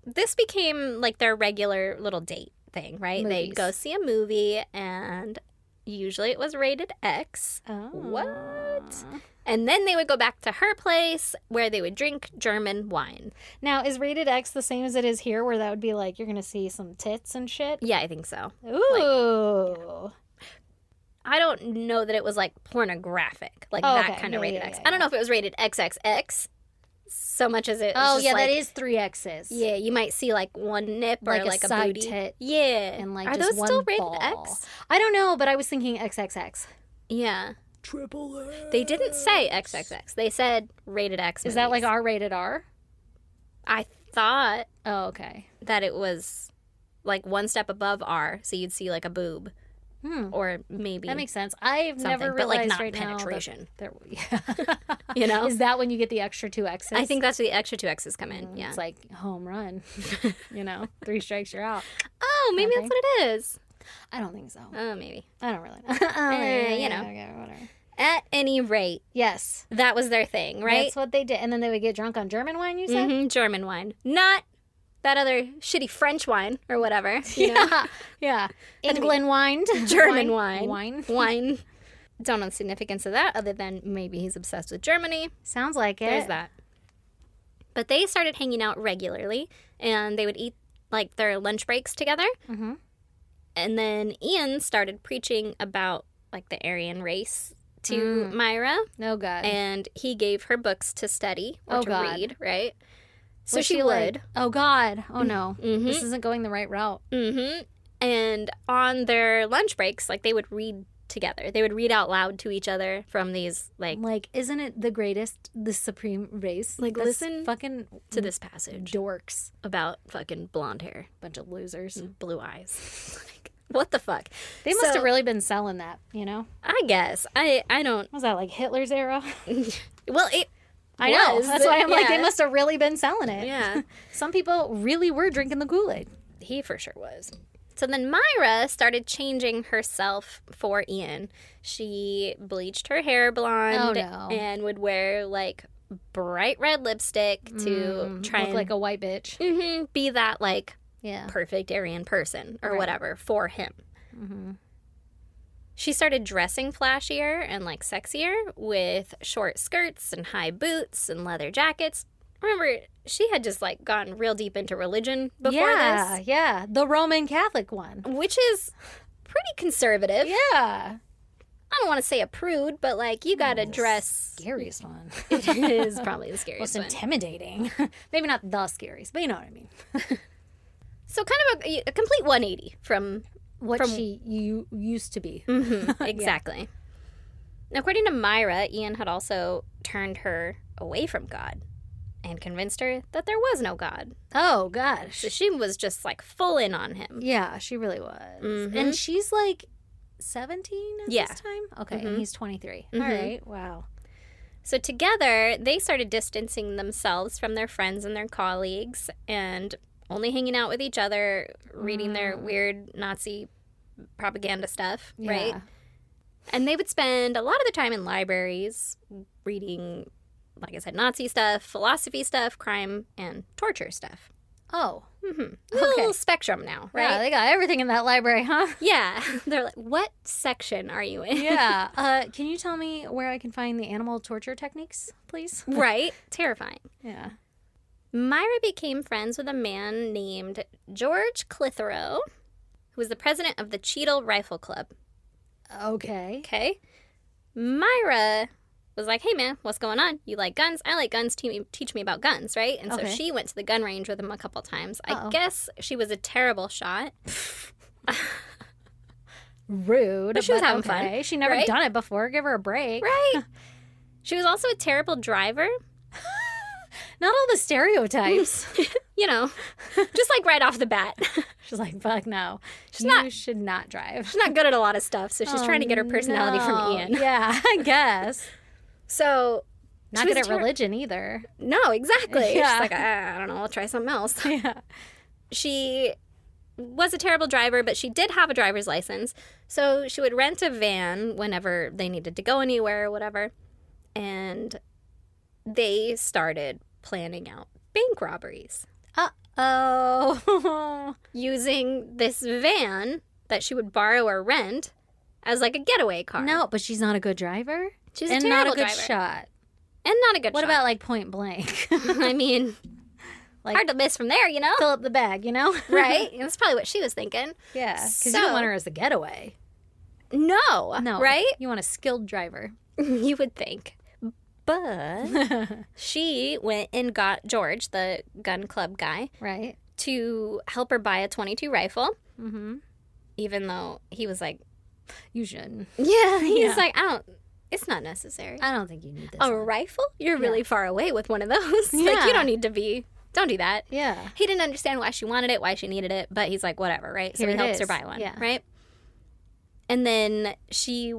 this became like their regular little date thing, right? Movies. They'd go see a movie, and usually it was rated X. Oh. What? And then they would go back to her place where they would drink German wine. Now, is rated X the same as it is here, where that would be like you're going to see some tits and shit? Yeah, I think so. Ooh. I don't know that it was like pornographic, like Oh, that okay. kind of Yeah, rated yeah, X. yeah, I don't know if it was rated XXX so much as it was Oh, just yeah, like, that is 3 X's. Yeah, you might see like one nip or Like a like a side booty. tit. Yeah. And like Are just those one still rated ball. X? I don't know, but I was thinking XXX. Yeah. Triple X. They didn't say XXX. They said rated X. Is that like movies. R rated R? I thought Oh, okay. that it was like one step above R, so you'd see like a boob. Or maybe That makes sense. I've something, never but like realized not right penetration. now that yeah. You know? Is that when you get the extra 2 X's? I think that's where the extra 2 X's come in. Yeah. It's like home run. 3 strikes, you're out. Oh, maybe Okay. that's what it is. I don't think so. Oh, maybe. I don't really know. You know. Okay, whatever. At any rate, Yes. that was their thing, right? That's what they did. And then they would get drunk on German wine, you said? Mhm, German wine. Not that other shitty French wine or whatever. You know? Yeah. Yeah. Had to be England wine. German wine. Wine. Wine. Don't know the significance of that other than maybe he's obsessed with Germany. Sounds like it. There's that. But they started hanging out regularly, and they would eat like their lunch breaks together. Mm-hmm. And then Ian started preaching about like the Aryan race to Myra, Oh, God. and he gave her books to study or Oh, to God. read, right? So Was she like, would. oh, God. Oh, no. Mhm. This isn't going the right route. Mm-hmm. And on their lunch breaks, like they would read together. They would read out loud to each other from these Like, isn't it the greatest, the supreme race? Like, That's listen fucking to this passage dorks. about fucking blonde hair, Bunch of losers. and blue eyes. Like, what the fuck? They must So- have really been selling that, I guess I don't. Was that like Hitler's era? Well, it. I know. was, That's why I'm like, yeah. they must have really been selling it. Yeah, Some people really were drinking the Kool-Aid. he for sure was. So then Myra started changing herself for Ian. She bleached her hair blonde Oh, no. and would wear like bright red lipstick to try Look and like a white bitch. be that like Yeah. perfect Aryan person or Right. whatever for him. She started dressing flashier and like sexier with short skirts and high boots and leather jackets. Remember, she had just like gotten real deep into religion before Yeah, yeah. The Roman Catholic one. this, which is pretty conservative. Yeah. I don't want to say a prude, but like you gotta dress. Scariest one. It is probably the Most scariest one. intimidating. Maybe not the scariest, but you know what I mean. So kind of a complete 180 from What From- you used to be. exactly. According to Myra, Ian had also turned her away from God and convinced her that there was no God. Oh, gosh. So she was just like full in on him. Yeah, she really was. Mhm. And she's like 17 at Yeah. this time? Okay, and he's 23. All Mhm. right, wow. So together, they started distancing themselves from their friends and their colleagues and only hanging out with each other, reading their weird Nazi propaganda stuff, right? Yeah. And they would spend a lot of the time in libraries reading, like I said, Nazi stuff, philosophy stuff, crime, and torture stuff. Oh, Little spectrum now, yeah, right? they got everything in that library, huh? Yeah. They're like, what section are you in? Yeah. Can you tell me where I can find the animal torture techniques, please? Right? Terrifying. Yeah. Myra became friends with a man named George Clitheroe, who was the president of the Cheadle Rifle Club. Okay. Okay. Myra was like, hey, man, what's going on? You like guns? I like guns. Teach me about guns, right? And so she went to the gun range with him a couple times. I guess she was a terrible shot. Rude. But she was having fun. She never done it before. Give her a break. Right. She was also a terrible driver. Not all the stereotypes. You know, just like right off the bat. She's like, fuck no. You should not drive. She's not good at a lot of stuff, so she's trying to get her personality from Ian. Yeah, I guess. So, not good at religion either. No, exactly. Yeah. She's like, I don't know, I'll try something else. Yeah. She was a terrible driver, but she did have a driver's license. So she would rent a van whenever they needed to go anywhere or whatever. And they started planning out bank robberies. Uh-oh. Using this van that she would borrow or rent as like a getaway car. No, but she's not a good driver. She's a terrible driver. And not a good shot. And not a good shot. What about like point blank? I mean, like, hard to miss from there, you know? Fill up the bag, you know? Right? That's probably what she was thinking. Yeah, because you don't want her as the getaway. No. Right? You want a skilled driver. You would think. But she went and got George, the gun club guy, right, to help her buy a .22 rifle. Mm-hmm. Even though he was like, you shouldn't. Yeah, he's like, it's not necessary. I don't think you need this. A rifle? You're really far away with one of those. Yeah. Like, you don't need to be. Don't do that. Yeah. He didn't understand why she wanted it, why she needed it, but he's like, whatever, right? So he helps her buy one, right? And then she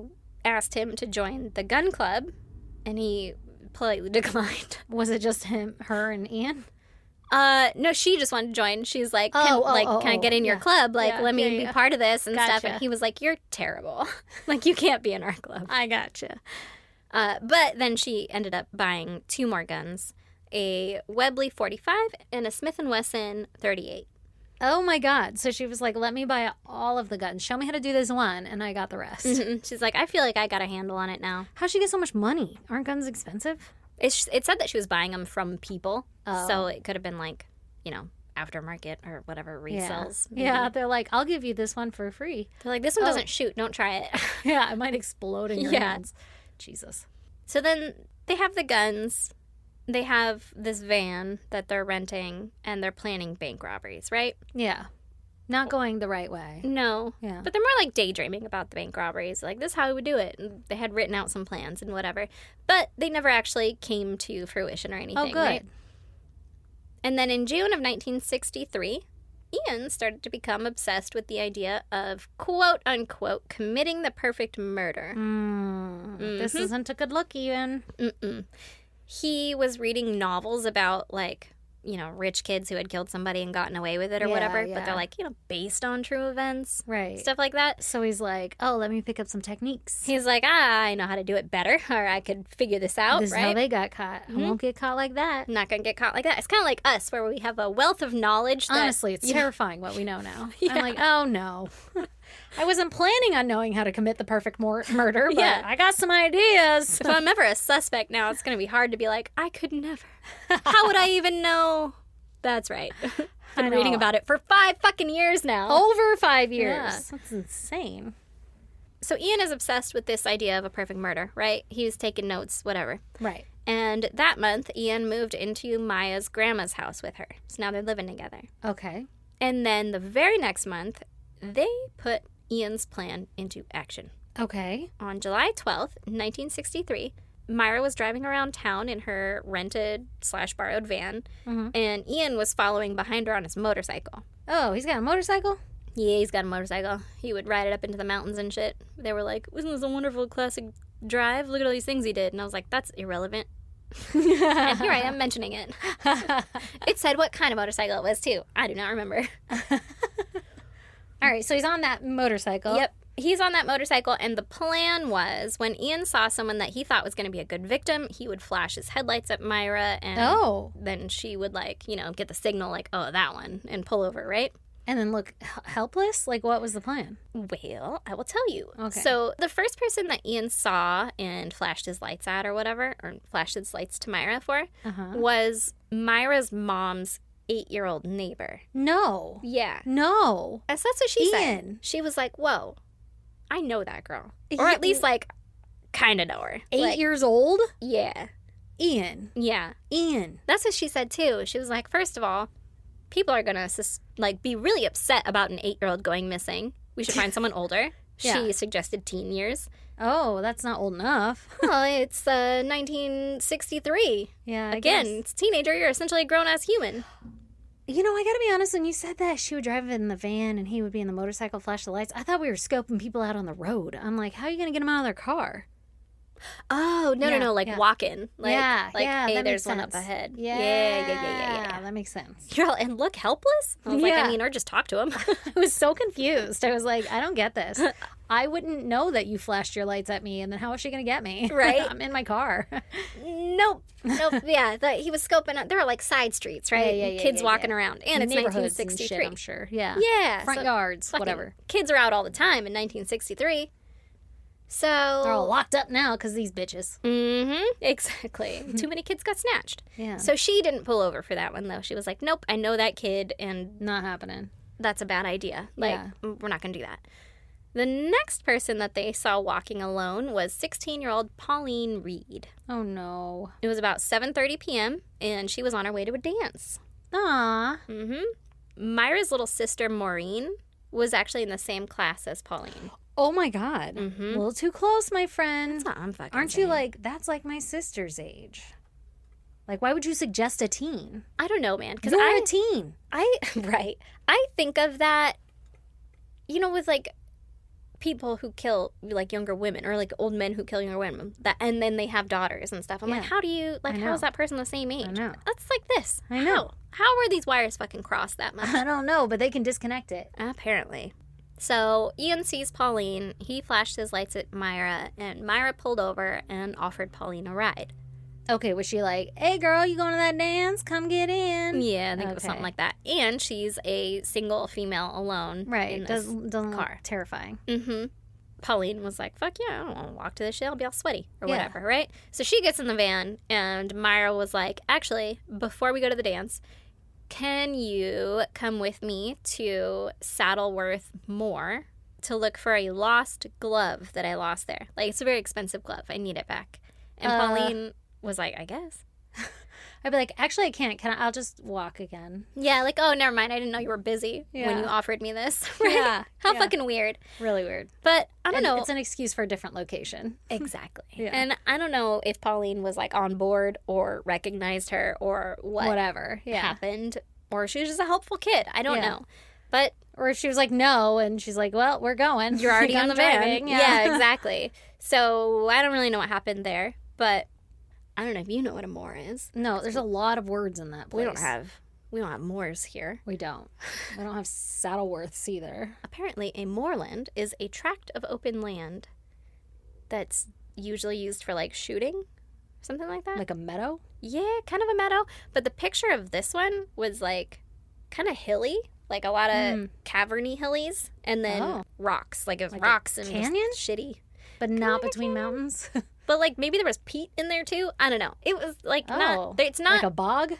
asked him to join the gun club, and he politely declined. Was it just her and Ian? No, she just wanted to join. She's like, can I get in your club? Like, let me be part of this and stuff. And he was like, you're terrible. Like, you can't be in our club. I gotcha. But then she ended up buying 2 more guns, a Webley .45 and a Smith & Wesson .38. Oh, my God. So she was like, let me buy all of the guns. Show me how to do this one, and I got the rest. Mm-hmm. She's like, I feel like I got a handle on it now. How'd she get so much money? Aren't guns expensive? It said that she was buying them from people. Oh. So it could have been like, you know, aftermarket or whatever resells. Yeah, they're like, I'll give you this one for free. They're like, this one doesn't shoot. Don't try it. Yeah, it might explode in your hands. Jesus. So then they have the guns. They have this van that they're renting, and they're planning bank robberies, right? Yeah. Not going the right way. No. Yeah. But they're more like daydreaming about the bank robberies. Like, this is how we would do it. And they had written out some plans and whatever. But they never actually came to fruition or anything, oh, good. Right? And then in June of 1963, Ian started to become obsessed with the idea of, quote, unquote, committing the perfect murder. This isn't a good look, Ian. He was reading novels about, like, you know, rich kids who had killed somebody and gotten away with it or whatever. Yeah. But they're, like, you know, based on true events. Right. Stuff like that. So he's like, oh, let me pick up some techniques. He's like, I know how to do it better. Or I could figure this out, This right? is how they got caught. I won't get caught like that. I'm not going to get caught like that. It's kind of like us, where we have a wealth of knowledge. Honestly, it's terrifying what we know now. I'm like, oh, no. I wasn't planning on knowing how to commit the perfect murder, but I got some ideas. If I'm ever a suspect now, it's going to be hard to be like, I could never. How would I even know? That's right. Been reading about it for 5 fucking years now. Over 5 years. Yeah. That's insane. So Ian is obsessed with this idea of a perfect murder, right? He was taking notes, whatever. Right. And that month, Ian moved into Maya's grandma's house with her. So now they're living together. Okay. And then the very next month, they put Ian's plan into action. Okay. On July 12th, 1963, Myra was driving around town in her rented/borrowed van, and Ian was following behind her on his motorcycle. Oh, he's got a motorcycle? Yeah, he's got a motorcycle. He would ride it up into the mountains and shit. They were like, wasn't this a wonderful classic drive? Look at all these things he did. And I was like, that's irrelevant. And here I am mentioning it. It said what kind of motorcycle it was, too. I do not remember. All right, so he's on that motorcycle. Yep. He's on that motorcycle, and the plan was when Ian saw someone that he thought was going to be a good victim, he would flash his headlights at Myra, and then she would, like, you know, get the signal, like, oh, that one, and pull over, right? And then look helpless? Like, what was the plan? Well, I will tell you. Okay. So the first person that Ian saw and flashed his lights at or whatever, or flashed his lights to Myra for, was Myra's mom's 8-year-old neighbor. No. Yeah. No. So that's what she said. Ian. She was like, whoa, I know that girl. Or at least, like, kind of know her. 8 years old? Yeah. Ian. Yeah. Ian. That's what she said, too. She was like, first of all, people are going to, be really upset about an 8-year-old going missing. We should find someone older. Yeah. She suggested teen years. Oh, that's not old enough. Well, it's 1963. Yeah, I Again, guess. it's a teenager. You're essentially a grown-ass human. You know, I gotta be honest, when you said that she would drive in the van and he would be in the motorcycle, flash the lights, I thought we were scoping people out on the road. I'm like, how are you gonna get them out of their car? Oh, no, Yeah, no, like yeah. walking. Like, Yeah, like, yeah, hey, that there's makes one up sense. ahead. Yeah, Yeah. that makes sense. You're all, and look helpless? I was like, Yeah. I mean, or just talk to him. I was so confused. I was like, I don't get this. I wouldn't know that you flashed your lights at me, and then how is she gonna get me? Right? I'm in my car. Nope. Yeah, he was scoping out. There were like side streets, right? Yeah, Kids walking around. And it's Neighborhoods and 1963. shit, I'm sure. Yeah. Yeah. Front so yards, fucking whatever. Kids are out all the time in 1963. So. They're all locked up now because these bitches. Mm-hmm. Exactly. Too many kids got snatched. Yeah. So she didn't pull over for that one, though. She was like, nope, I know that kid, and Not happening. that's a bad idea. Like, Yeah. we're not going to do that. The next person that they saw walking alone was 16-year-old Pauline Reed. Oh, no. It was about 7:30 p.m., and she was on her way to a dance. Aw. Mm-hmm. Myra's little sister, Maureen, was actually in the same class as Pauline. Oh, my God. Mm-hmm. A little too close, my friend. That's what I'm fucking Aren't saying. you like, that's like my sister's age? Like, why would you suggest a teen? I don't know, man. Because You're a teen. Right. I think of that, with, like, people who kill, like, younger women, or, like, old men who kill younger women, and then they have daughters and stuff. I'm like, Yeah. how do you, like, I how is know. that person the same age? I know. That's like this. I know. How are these wires fucking crossed that much? I don't know, but they can disconnect it. Apparently. So Ian sees Pauline. He flashed his lights at Myra, and Myra pulled over and offered Pauline a ride. Okay, was she like, hey, girl, you going to that dance? Come get in. Yeah, I think it was Okay. something like that. And she's a single female alone. Right. In this Doesn't car. look terrifying. Mm-hmm. Pauline was like, fuck yeah, I don't want to walk to this shit. I'll be all sweaty or Yeah. whatever, right? So she gets in the van, and Myra was like, actually, before we go to the dance, can you come with me to Saddleworth Moor to look for a lost glove that I lost there? Like, it's a very expensive glove. I need it back. And Pauline was like, I guess. I'd be like, actually, I can't. I'll just walk again. Yeah, like, oh, never mind. I didn't know you were busy when Yeah. you offered me this. Right? Yeah, How yeah. fucking weird. Really weird. But I don't And know. It's an excuse for a different location. Exactly. Yeah. And I don't know if Pauline was like on board or recognized her or what Whatever. Yeah. happened, or she was just a helpful kid. I don't Yeah. know. But Or if she was like, no, and she's like, well, we're going. you're already I'm on the van. driving. Yeah, exactly. So I don't really know what happened there, but I don't know if you know what a moor is. No, there's a lot of words in that place. We don't have moors here. We don't. We don't have Saddleworths either. Apparently, a moorland is a tract of open land that's usually used for like shooting, something like that. Like a meadow? Yeah, kind of a meadow. But the picture of this one was like kind of hilly, like a lot of caverny hillies, and then Oh. rocks. Like it was Like a rocks and just canyon? shitty. But not like a between canyon. mountains? But like maybe there was peat in there too. I don't know. It was like not. It's not Like a bog?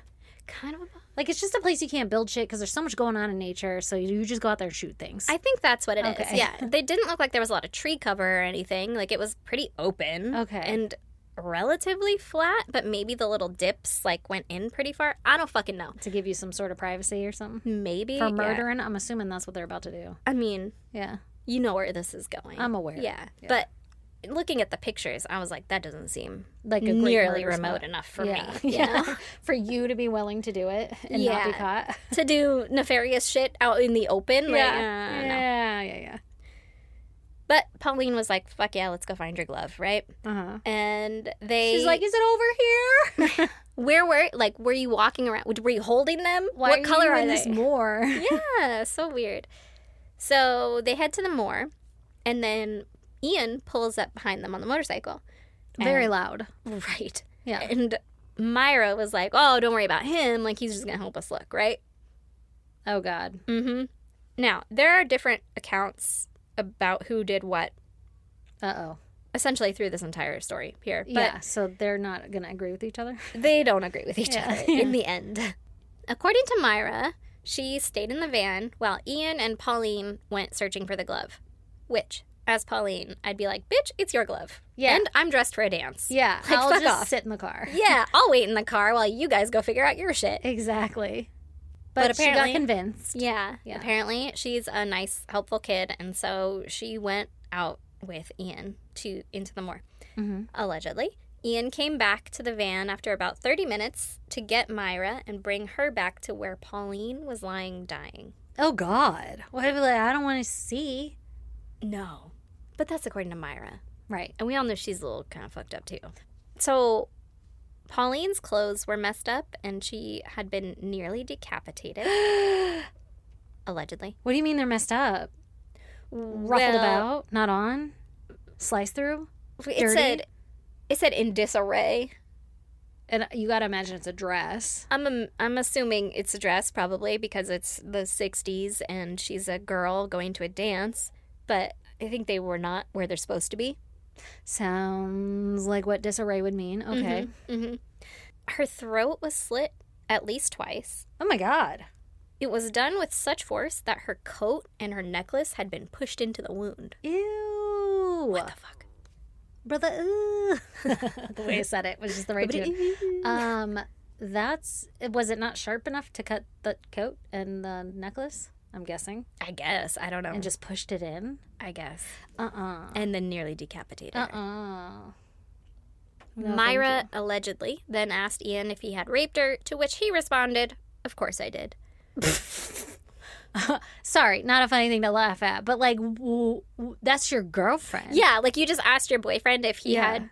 kind of a. Like, it's just a place you can't build shit because there's so much going on in nature, so you just go out there and shoot things. I think that's what it is. Okay. Yeah, they didn't look like there was a lot of tree cover or anything. Like it was pretty open. Okay. And relatively flat, but maybe the little dips like went in pretty far. I don't fucking know. To give you some sort of privacy or something? Maybe For yeah. murdering? I'm assuming that's what they're about to do. I mean, Yeah. you know where this is going. I'm aware. Yeah. Yeah. But looking at the pictures, I was like, that doesn't seem Like a great nearly murder remote spot. enough for Yeah. me. You know? For you to be willing to do it and not be Yeah. caught. To do nefarious shit out in the open. Like, yeah. no. Yeah. But Pauline was like, fuck yeah, let's go find your glove, right? Uh-huh. And they... She's like, is it over here? were you walking around? Were you holding them? Why what are color you are in they? this moor? Yeah, so weird. So they head to the moor, and then Ian pulls up behind them on the motorcycle. Very And- loud. Right. Yeah. And Myra was like, oh, don't worry about him. Like, he's just going to help us look, right? Oh, God. Mm-hmm. Now, there are different accounts about who did what. Uh-oh. Essentially through this entire story here. But yeah, so they're not going to agree with each other? they don't agree with each other in the end. According to Myra, she stayed in the van while Ian and Pauline went searching for the glove. Which, as Pauline, I'd be like, bitch, it's your glove. Yeah. And I'm dressed for a dance. Yeah, Like, I'll fuck just off. sit in the car. Yeah, I'll wait in the car while you guys go figure out your shit. Exactly. But apparently, she got convinced. Yeah. Apparently, she's a nice, helpful kid, and so she went out with Ian into the moor. Mm-hmm. Allegedly. Ian came back to the van after about 30 minutes to get Myra and bring her back to where Pauline was lying dying. Oh, God. What if, like, I don't want to see? No. But that's according to Myra. Right. And we all know she's a little kind of fucked up, too. So, Pauline's clothes were messed up, and she had been nearly decapitated. Allegedly. What do you mean they're messed up? Ruffled about? Not on? Sliced through? Dirty? It said in disarray. And you got to imagine it's a dress. I'm assuming it's a dress, probably, because it's the 60s, and she's a girl going to a dance. But I think they were not where they're supposed to be. Sounds like what disarray would mean. Okay. Mm-hmm. Her throat was slit at least twice. Oh, my God. It was done with such force that her coat and her necklace had been pushed into the wound. Ew. What the fuck? Brother, the way I said it was just the right tune. Was it not sharp enough to cut the coat and the necklace? I'm guessing. I guess. I don't know. And just pushed it in? I guess. Uh-uh. And then nearly decapitated her. No, Myra allegedly then asked Ian if he had raped her, to which he responded, "Of course I did." Sorry, not a funny thing to laugh at, but like, that's your girlfriend. Yeah, like you just asked your boyfriend if he had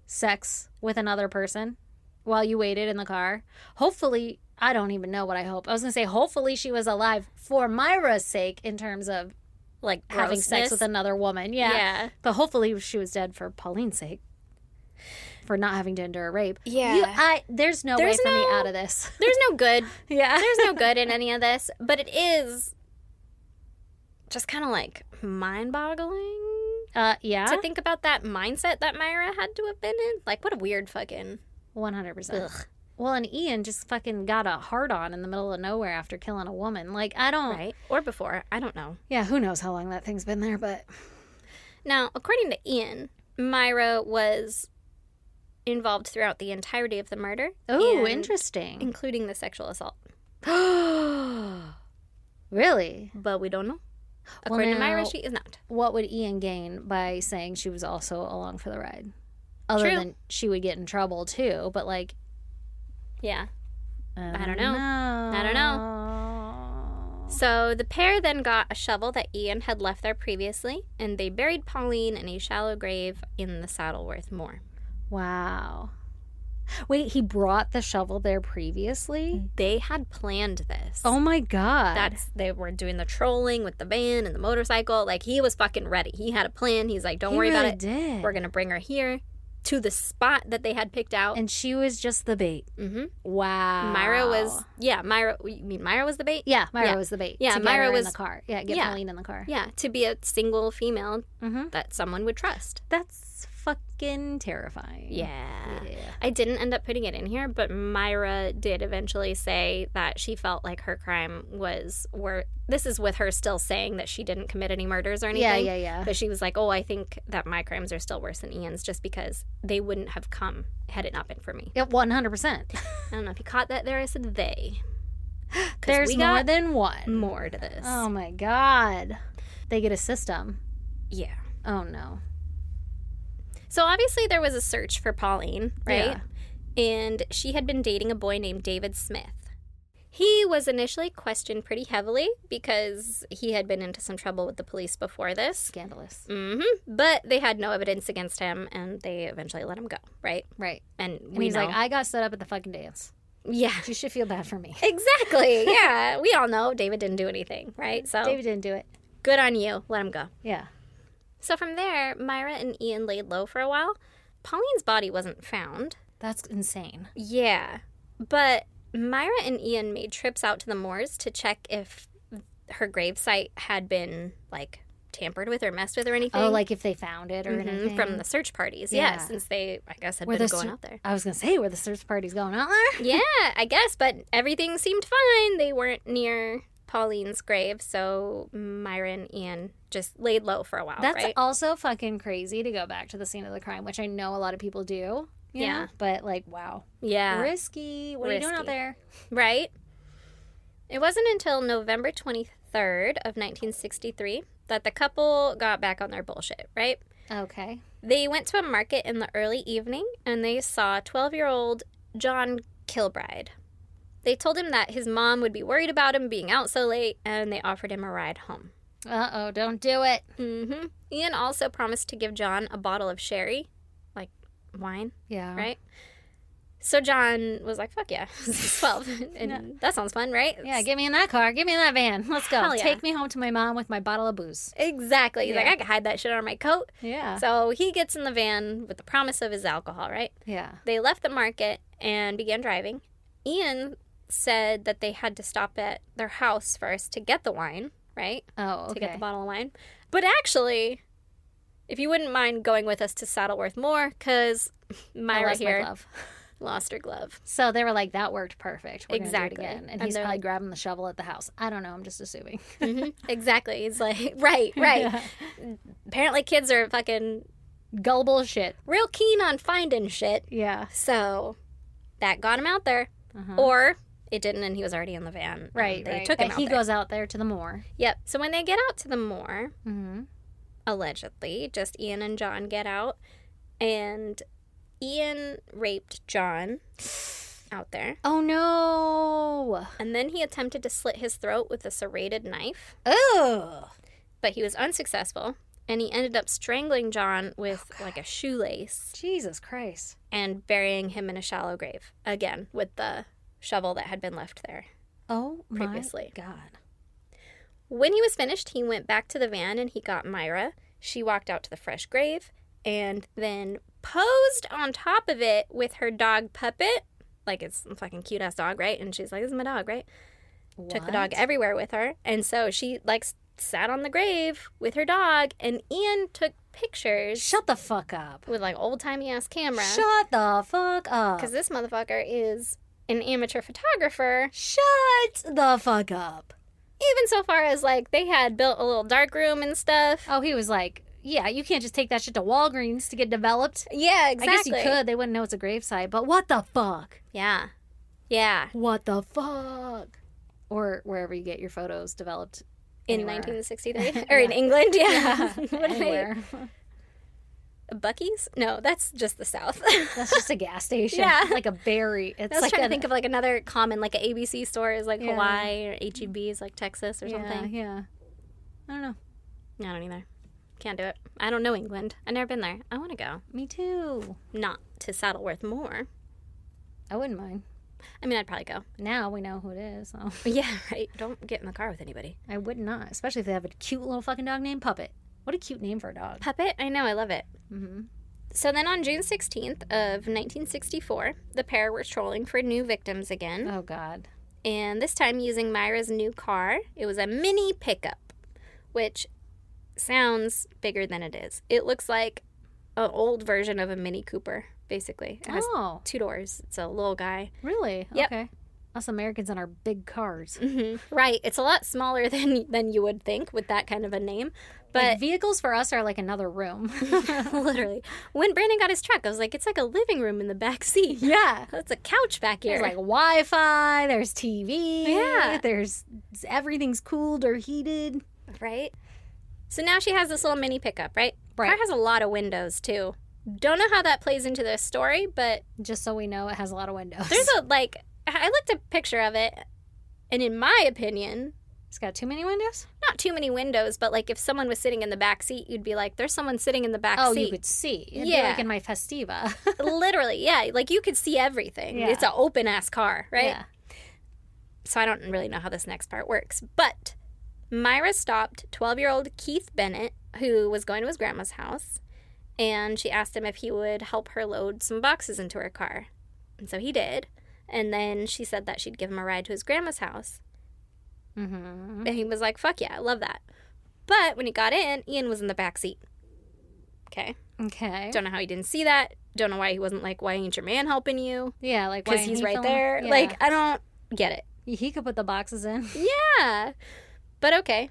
sex with another person while you waited in the car. Hopefully, I don't even know what I hope. I was going to say, hopefully she was alive for Myra's sake in terms of like having sex with another woman. Yeah. But hopefully she was dead for Pauline's sake. For not having to endure a rape. Yeah. There's no way for me out of this. There's no good. Yeah. There's no good in any of this. But it is just kind of like mind-boggling. Yeah. To think about that mindset that Myra had to have been in. Like, what a weird fucking... 100%. Ugh. Well, and Ian just fucking got a hard-on in the middle of nowhere after killing a woman. Like, I don't... Right. Or before. I don't know. Yeah, who knows how long that thing's been there, but... Now, according to Ian, Myra was involved throughout the entirety of the murder. Oh, interesting. Including the sexual assault. Really? But we don't know. According to Myra, she is not. What would Ian gain by saying she was also along for the ride? Other than she would get in trouble, too. But, like... Yeah. I don't know. So the pair then got a shovel that Ian had left there previously, and they buried Pauline in a shallow grave in the Saddleworth Moor. Wow. Wait, he brought the shovel there previously? They had planned this. Oh my God. They were doing the trolling with the van and the motorcycle. Like, he was fucking ready. He had a plan. He's like, don't worry about it. Did. We're going to bring her here to the spot that they had picked out. And she was just the bait. Mm-hmm. Wow. Myra was, you mean Myra was the bait? Yeah, Myra was the bait. Yeah, to Myra was in the car. Yeah, get Pauline in the car. Yeah, to be a single female that someone would trust. That's fucking terrifying. Yeah. I didn't end up putting it in here, but Myra did eventually say that she felt like her crime was this is with her still saying that she didn't commit any murders or anything. Yeah. But she was like, I think that my crimes are still worse than Ian's just because they wouldn't have come had it not been for me. Yeah, 100%. I don't know if you caught that there. I said they. There's more than one. More to this. Oh my God. They get a system. Yeah. Oh no. So obviously there was a search for Pauline, right? Yeah. And she had been dating a boy named David Smith. He was initially questioned pretty heavily because he had been into some trouble with the police before this. Scandalous. Mm-hmm. But they had no evidence against him, and they eventually let him go, right? Right. And he's like, I got set up at the fucking dance. Yeah. You should feel bad for me. Exactly. Yeah. We all know David didn't do anything, right? So David didn't do it. Good on you. Let him go. Yeah. So from there, Myra and Ian laid low for a while. Pauline's body wasn't found. That's insane. Yeah. But Myra and Ian made trips out to the moors to check if her gravesite had been, like, tampered with or messed with or anything. Oh, like if they found it or anything? From the search parties, Yeah. yeah, since they, I guess, had been going out there. I was going to say, were the search parties going out there? Yeah, I guess, but everything seemed fine. They weren't near Pauline's grave, so Myra and Ian just laid low for a while, That's right? also fucking crazy to go back to the scene of the crime, which I know a lot of people do. Yeah. Know? But, like, wow. Yeah. Risky. What are you doing out there? Right? It wasn't until November 23rd of 1963 that the couple got back on their bullshit, right? Okay. They went to a market in the early evening, and they saw 12-year-old John Kilbride. They told him that his mom would be worried about him being out so late, and they offered him a ride home. Uh-oh, don't do it. Mm-hmm. Ian also promised to give John a bottle of sherry, like wine, Yeah. right? So John was like, fuck yeah, he's 12, and that sounds fun, right? Yeah, get me in that car. Get me in that van. Let's go. Hell yeah. Take me home to my mom with my bottle of booze. Exactly. He's Yeah. like, I can hide that shit under my coat. Yeah. So he gets in the van with the promise of his alcohol, right? Yeah. They left the market and began driving. Ian said that they had to stop at their house first to get the wine, right? Oh, okay. To get the bottle of wine. But actually, if you wouldn't mind going with us to Saddleworth Moor, because Myra lost my here glove. lost her glove. So they were like, that worked perfect. We're Exactly. Gonna do it again. And And he's they're probably like- grabbing the shovel at the house. I don't know. I'm just assuming. Exactly. He's like, right. Yeah. Apparently kids are fucking Gullible as shit. real keen on finding shit. Yeah. So that got him out there. Uh-huh. Or it didn't, and he was already in the van. and Right. They right. took him But out he there. goes out there to the moor. Yep. So when they get out to the moor, Mm-hmm. allegedly, just Ian and John get out, and Ian raped John out there. Oh, no. And then he attempted to slit his throat with a serrated knife, Ugh. but he was unsuccessful. And he ended up strangling John with like a shoelace Jesus Christ. and burying him in a shallow grave. Again, with the shovel that had been left there. Oh, Previously. my God. When he was finished, he went back to the van and he got Myra. She walked out to the fresh grave and then posed on top of it with her dog Puppet. Like, it's a fucking cute-ass dog, right? And she's like, this is my dog, right? Took the dog What? everywhere with her. And so she, like, sat on the grave with her dog. And Ian took pictures Shut the fuck up. with, like, old-timey-ass camera. Shut the fuck up. Because this motherfucker is an amateur photographer. Shut the fuck up. Even so far as, like, they had built a little dark room and stuff. Oh, he was like, yeah, you can't just take that shit to Walgreens to get developed. Yeah, exactly. I guess you could. They wouldn't know it's a gravesite, but what the fuck? Yeah. Yeah. What the fuck? Or wherever you get your photos developed. In anywhere. 1963? Or in England? Yeah. What are they? Anywhere. Buc-ee's? No, that's just the South. That's just a gas station. Yeah. Like a berry. It's I was like trying a, to think of like another common, like an ABC store is like Yeah. Hawaii, or HEB is like Texas or yeah, something. yeah. I don't know. I don't either. Can't do it. I don't know England. I've never been there. I want to go. Me too. Not to Saddleworth Moor. I wouldn't mind. I mean, I'd probably go. Now we know who it is. So Yeah, right. Don't get in the car with anybody. I would not, especially if they have a cute little fucking dog named Puppet. What a cute name for a dog. Puppet? I know. I love it. Mm-hmm. So then on June 16th of 1964, the pair were trolling for new victims again. Oh God. And this time using Myra's new car. It was a mini pickup, which sounds bigger than it is. It looks like an old version of a Mini Cooper, basically. It has Oh, 2 doors. It's a little guy. really? Yep. Okay. Us Americans and our big cars. Right. It's a lot smaller than you would think with that kind of a name. But Like, vehicles for us are like another room. literally, when Brandon got his truck, I was like, it's like a living room in the back seat. Yeah. That's a couch back here. There's like Wi-Fi, there's TV. Yeah. There's everything's cooled or heated. Right? So now she has this little mini pickup, right? Right. Car has a lot of windows, too. Don't know how that plays into this story, but Just so we know, it has a lot of windows. there's a, like, I looked at a picture of it, and in my opinion, It's got too many windows? not too many windows, but, like, if someone was sitting in the back seat, you'd be like, there's someone sitting in the back Oh, seat. you could see. It'd be Yeah. like in my Festiva. Literally, yeah. Like, you could see everything. Yeah. It's an open-ass car, right? Yeah. So I don't really know how this next part works. But Myra stopped 12-year-old Keith Bennett, who was going to his grandma's house, and she asked him if he would help her load some boxes into her car. And so he did. And then she said that she'd give him a ride to his grandma's house. Mm-hmm. And he was like, fuck yeah, I love that. But when he got in, Ian was in the back seat. Okay. Okay. Don't know how he didn't see that. Don't know why he wasn't like, why ain't your man helping you? Yeah, like, why Because ain't he's he right filming? there. Yeah. Like, I don't get it. He could put the boxes in. Yeah. But okay.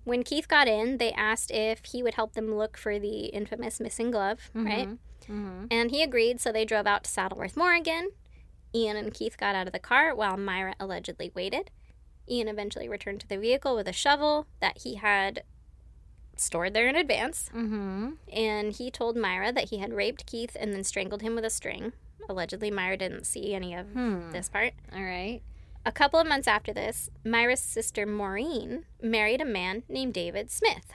When Keith got in, they asked if he would help them look for the infamous missing glove, right? Mm-hmm. And he agreed, so they drove out to Saddleworth Moor again. Ian and Keith got out of the car while Myra allegedly waited. Ian eventually returned to the vehicle with a shovel that he had stored there in advance. Mm-hmm. And he told Myra that he had raped Keith and then strangled him with a string. Allegedly, Myra didn't see any of this part. All right. A couple of months after this, Myra's sister Maureen married a man named David Smith.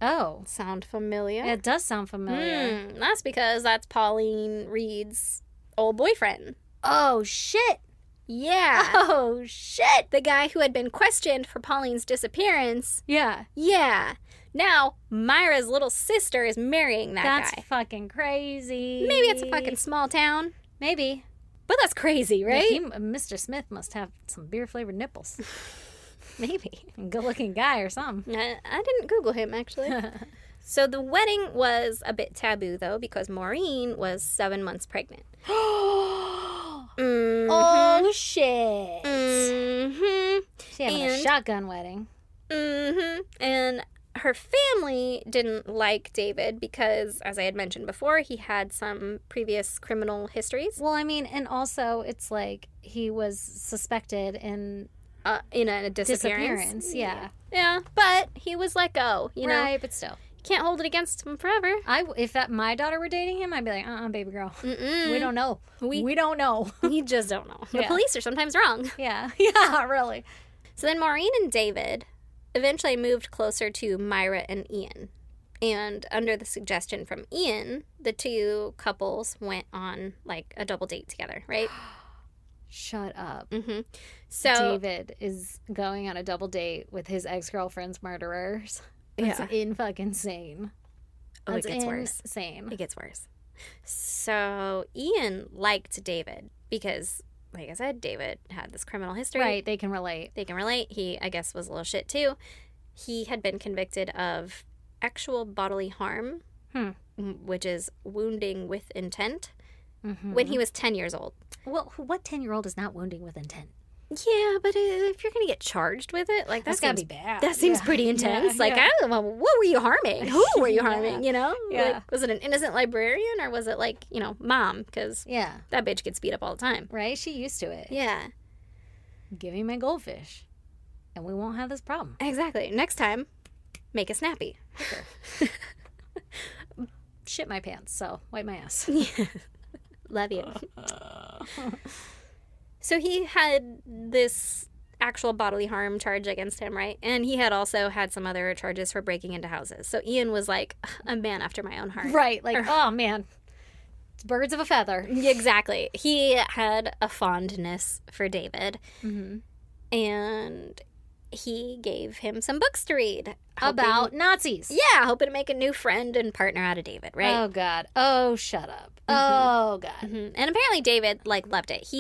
Oh. Sound familiar? It does sound familiar. That's because that's Pauline Reed's old boyfriend. Oh, shit. Yeah. Oh, shit. The guy who had been questioned for Pauline's disappearance. Yeah. Yeah. Now, Myra's little sister is marrying that That's guy. fucking crazy. Maybe it's a fucking small town. Maybe. But that's crazy, right? Mr. Smith must have some beer-flavored nipples. Maybe. Good-looking guy or something. I didn't Google him, actually. So the wedding was a bit taboo, though, because Maureen was 7 months pregnant. Oh, shit. Mm-hmm. She having a shotgun wedding. Mm-hmm. And her family didn't like David because, as I had mentioned before, he had some previous criminal histories. Well, I mean, and also it's like he was suspected in a disappearance. Yeah. Yeah, but he was let go, you know. Right, but still. Can't hold it against him forever. If my daughter were dating him, I'd be like, baby girl. Mm-mm. We don't know. We don't know. We just don't know. The Yeah. police are sometimes wrong. Yeah. Yeah, really. So then Maureen and David eventually moved closer to Myra and Ian. And under the suggestion from Ian, the two couples went on like a double date together, right? Shut up. Mm-hmm. So David is going on a double date with his ex-girlfriend's murderers. That's fucking insane. Oh, That's it gets worse. Insane. It gets worse. So Ian liked David because, like I said, David had this criminal history. Right, they can relate. They can relate. He, I guess, was a little shit too. He had been convicted of actual bodily harm, which is wounding with intent, when he was 10 years old. Well, what 10-year-old is not wounding with intent? Yeah, but if you're going to get charged with it, like That's got to be bad. That seems pretty intense. Yeah, like, yeah. I don't know, what were you harming? Who were you harming, you know? Yeah. Like, was it an innocent librarian or was it like, you know, mom? Because that bitch gets beat up all the time. Right? She used to it. Yeah. Give me my goldfish, and we won't have this problem. Exactly. Next time, make a snappy. Sure. Shit my pants, so wipe my ass. Love you. So he had this actual bodily harm charge against him, right? And he had also had some other charges for breaking into houses. So Ian was like a man after my own heart. Right. Like, oh, man. It's birds of a feather. Exactly. He had a fondness for David. Mm-hmm. And he gave him some books to read. About Nazis. Yeah, hoping to make a new friend and partner out of David, right? Oh, God. Oh, shut up. Oh, God. Mm-hmm. And apparently David, like, loved it. He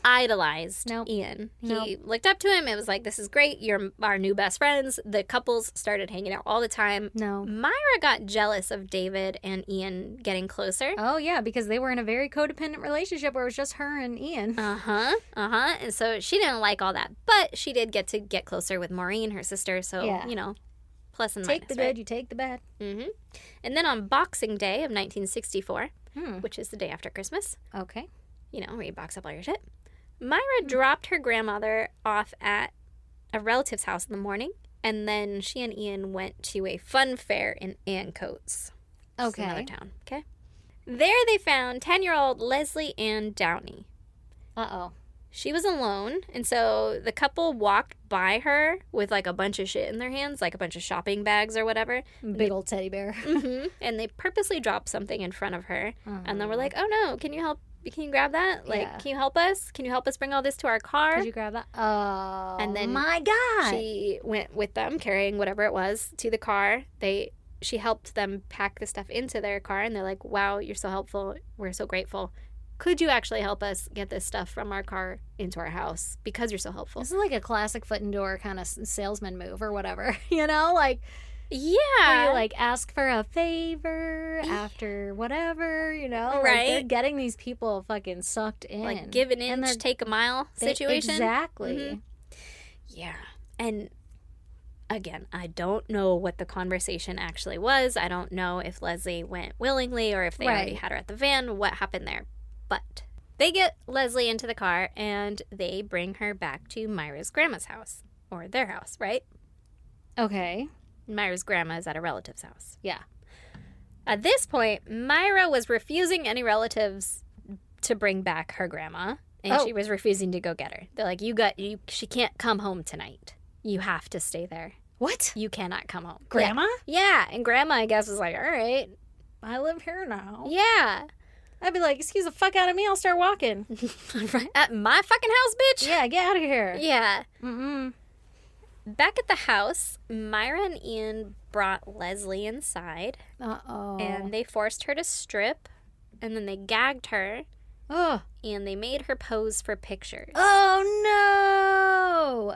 idolized Ian. He looked up to him. It was like, this is great. You're our new best friends. The couples started hanging out all the time. Myra got jealous of David and Ian getting closer. Oh, yeah, because they were in a very codependent relationship where it was just her and Ian. And so she didn't like all that. But she did get closer with Maureen, her sister. So, you know, plus and minus, take the good, you take the bad. Mm-hmm. And then on Boxing Day of 1964, which is the day after Christmas. Okay. You know, where you box up all your shit. Myra dropped her grandmother off at a relative's house in the morning, and then she and Ian went to a fun fair in Ancoats. Okay. Another town. Okay. There they found 10-year-old Leslie Ann Downey. Uh-oh. She was alone, and so the couple walked by her with, like, a bunch of shit in their hands, like a bunch of shopping bags or whatever. Big old teddy bear. And they purposely dropped something in front of her, and then we're like, oh, no, can you grab that? Like, can you help us? Can you help us bring all this to our car? Could you grab that? Oh, and then my God. She went with them, carrying whatever it was, to the car. She helped them pack the stuff into their car, and they're like, wow, you're so helpful. We're so grateful. could you actually help us get this stuff from our car into our house because you're so helpful? This is like a classic foot and door kind of salesman move or whatever, you know? Like, yeah. where you like ask for a favor after whatever, you know? Like, Right. they're getting these people fucking sucked in. Like give an And inch, they're- take a mile situation. Exactly. Mhm. Yeah. And again, I don't know what the conversation actually was. I don't know if Leslie went willingly or if they already Right. had her at the van, what happened there. But they get Leslie into the car and they bring her back to Myra's grandma's house, or their house, right? Okay. Myra's grandma is at a relative's house. Yeah. At this point, Myra was refusing any relatives to bring back her grandma, and Oh. she was refusing to go get her. They're like, she can't come home tonight. You have to stay there. What? You cannot come home. Grandma? Yeah, and grandma, I guess, was like, all right. I live here now. Yeah. I'd be like, excuse the fuck out of me. I'll start walking. Right. At my fucking house, bitch? Yeah, get out of here. Yeah. Mm-mm. Back at the house, Myra and Ian brought Leslie inside, Uh-oh. and they forced her to strip, and then they gagged her, Oh. and they made her pose for pictures. Oh, no.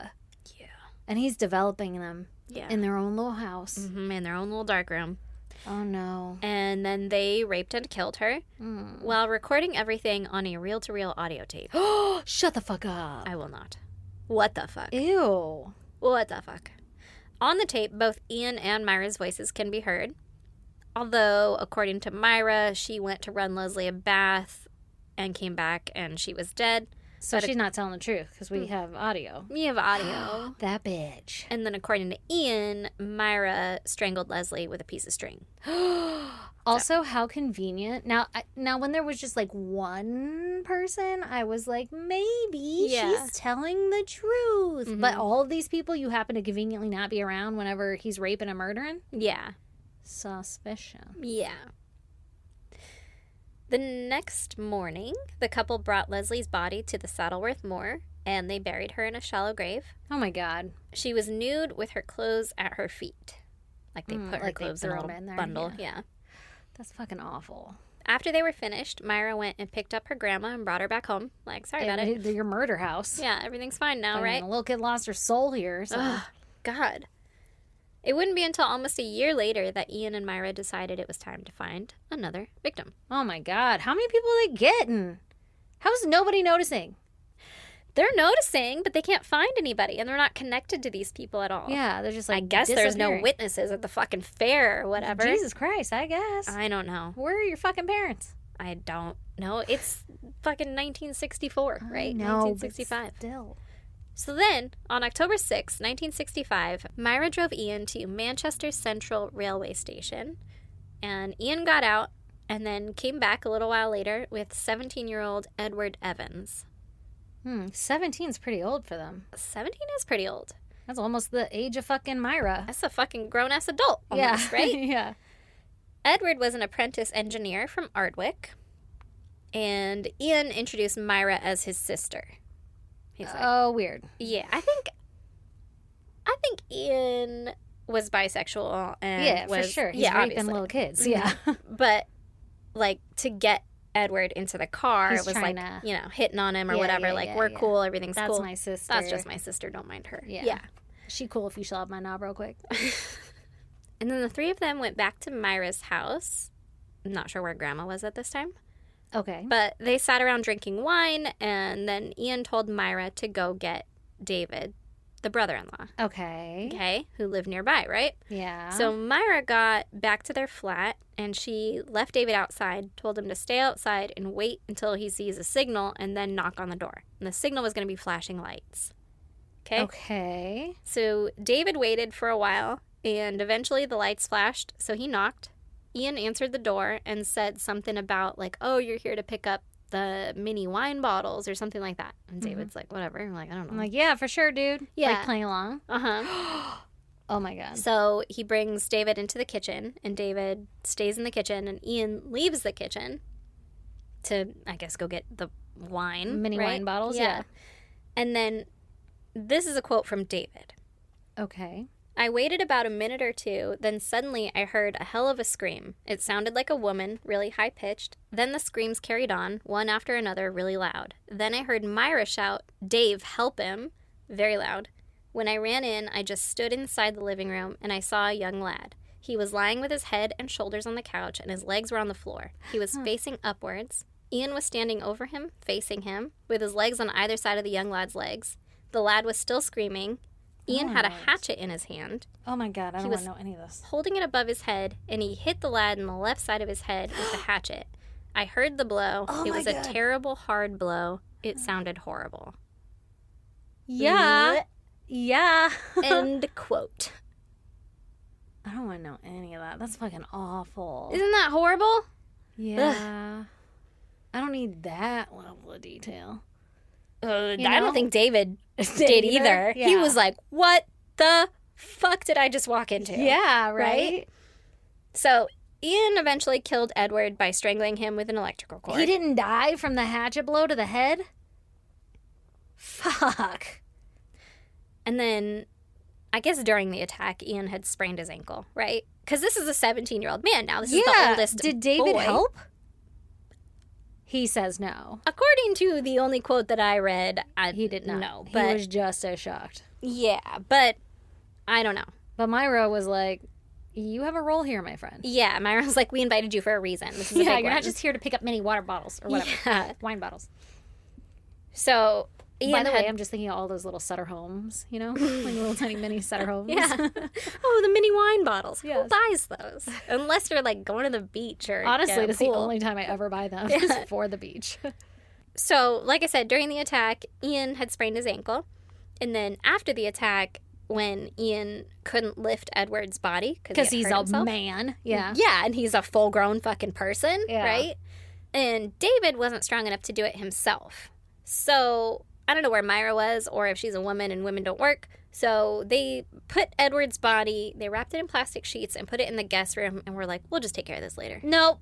Yeah. And he's developing them Yeah. in their own little house. In their own little dark room. Oh, no. And then they raped and killed her while recording everything on a reel-to-reel audio tape. Oh, shut the fuck up. I will not. What the fuck? Ew. What the fuck? On the tape, both Ian and Myra's voices can be heard. Although, according to Myra, she went to run Leslie a bath and came back and she was dead. So she's not telling the truth because we have audio. We have audio. That bitch. And then, according to Ian, Myra strangled Leslie with a piece of string. Also, how convenient. Now, when there was just like one person, I was like, maybe she's telling the truth. But all of these people, you happen to conveniently not be around whenever he's raping and murdering? Yeah. Suspicion. Yeah. The next morning, the couple brought Leslie's body to the Saddleworth Moor, and they buried her in a shallow grave. Oh my God. She was nude with her clothes at her feet. Like they put her like they clothes in a threw 'em little in there, bundle. yeah. Yeah. That's fucking awful. After they were finished, Myra went and picked up her grandma and brought her back home. Like, sorry about it. Your murder house. Yeah, everything's fine now, I mean, right? a little kid lost her soul here. So. Ugh, God. It wouldn't be until almost a year later that Ian and Myra decided it was time to find another victim. Oh my God. How many people are they getting? How's nobody noticing? They're noticing, but they can't find anybody, and they're not connected to these people at all. Yeah, they're just like, I guess there's no disappearing. witnesses at the fucking fair or whatever. Jesus Christ, I guess. I don't know. Where are your fucking parents? I don't know. It's fucking 1964, right? No, 1965. Still. So then, on October 6, 1965, Myra drove Ian to Manchester Central Railway Station, and Ian got out and then came back a little while later with 17-year-old Edward Evans. 17's pretty old for them. 17 is pretty old. That's almost the age of fucking Myra. That's a fucking grown-ass adult almost, right? Yeah. Edward was an apprentice engineer from Ardwick, and Ian introduced Myra as his sister. He's like, Oh, weird. yeah, I think Ian was bisexual and Yeah, was, for sure. He's yeah, raping obviously. little kids. Mhm. Yeah. But like to get Edward into the car, He's it was trying like to- hitting on him or Yeah, whatever. yeah, like yeah, we're yeah. cool, everything's That's cool. my sister. That's just my sister. Don't mind her. Yeah. Yeah. She cool if you shut up my knob real quick. And then the three of them went back to Myra's house. I'm not sure where Grandma was at this time. Okay. But they sat around drinking wine, and then Ian told Myra to go get David, the brother-in-law, Okay. okay, who lived nearby, right? Yeah. So Myra got back to their flat, and she left David outside, told him to stay outside and wait until he sees a signal, and then knock on the door. And the signal was going to be flashing lights. Okay? Okay. So David waited for a while, and eventually the lights flashed, so he knocked. Ian answered the door and said something about, like, oh, you're here to pick up the mini wine bottles or something like that. And David's like, whatever. I'm like, I don't I'm know. like, yeah, for sure, dude. Yeah. Like playing along. Uh-huh. Oh my God. So he brings David into the kitchen, and David stays in the kitchen, and Ian leaves the kitchen to, I guess, go get the wine. Mini right? wine bottles, yeah. And then this is a quote from David. Okay. I waited about a minute or two, then suddenly I heard a hell of a scream. It sounded like a woman, really high-pitched. Then the screams carried on, one after another, really loud. Then I heard Myra shout, "Dave, help him," very loud. When I ran in, I just stood inside the living room, and I saw a young lad. He was lying with his head and shoulders on the couch, and his legs were on the floor. He was facing upwards. Ian was standing over him, facing him, with his legs on either side of the young lad's legs. The lad was still screaming. Ian had a hatchet in his hand. Oh my God, I don't want to know any of this. Holding it above his head, and he hit the lad in the left side of his head with the hatchet. I heard the blow. It was a terrible, hard blow. It sounded horrible. Yeah. Yeah. End quote. I don't want to know any of that. That's fucking awful. Isn't that horrible? Yeah. I don't need that level of detail. I don't think David did either. Yeah. He was like, what the fuck did I just walk into? Yeah, right? So Ian eventually killed Edward by strangling him with an electrical cord. He didn't die from the hatchet blow to the head? Fuck. And then, I guess during the attack, Ian had sprained his ankle, right? Because this is a 17-year-old man now. This is the oldest Did David boy. help? He says no. According to the only quote that I read, He did not. know. But he was just as shocked. yeah, but I don't know. But Myra was like, you have a role here, my friend. Yeah, Myra was like, we invited you for a reason. This is a big you're one. not just here to pick up mini water bottles or whatever. Yeah. Wine bottles. So Ian By the had... way, I'm just thinking of all those little Sutter homes, you know? Like little tiny mini Sutter homes. Yeah. Oh, the mini wine bottles. Yes. Who buys those? Unless you're like going to the beach or Honestly, a that's the pool. only time I ever buy them Yeah. is for the beach. So, like I said, during the attack, Ian had sprained his ankle. And then after the attack, when Ian couldn't lift Edward's body Because he he's had hurt a himself. man. Yeah. Yeah, and he's a full-grown fucking person, Yeah. right? And David wasn't strong enough to do it himself. So, I don't know where Myra was or if she's a woman and women don't work. So, they put Edward's body, they wrapped it in plastic sheets and put it in the guest room and were like, we'll just take care of this later. No.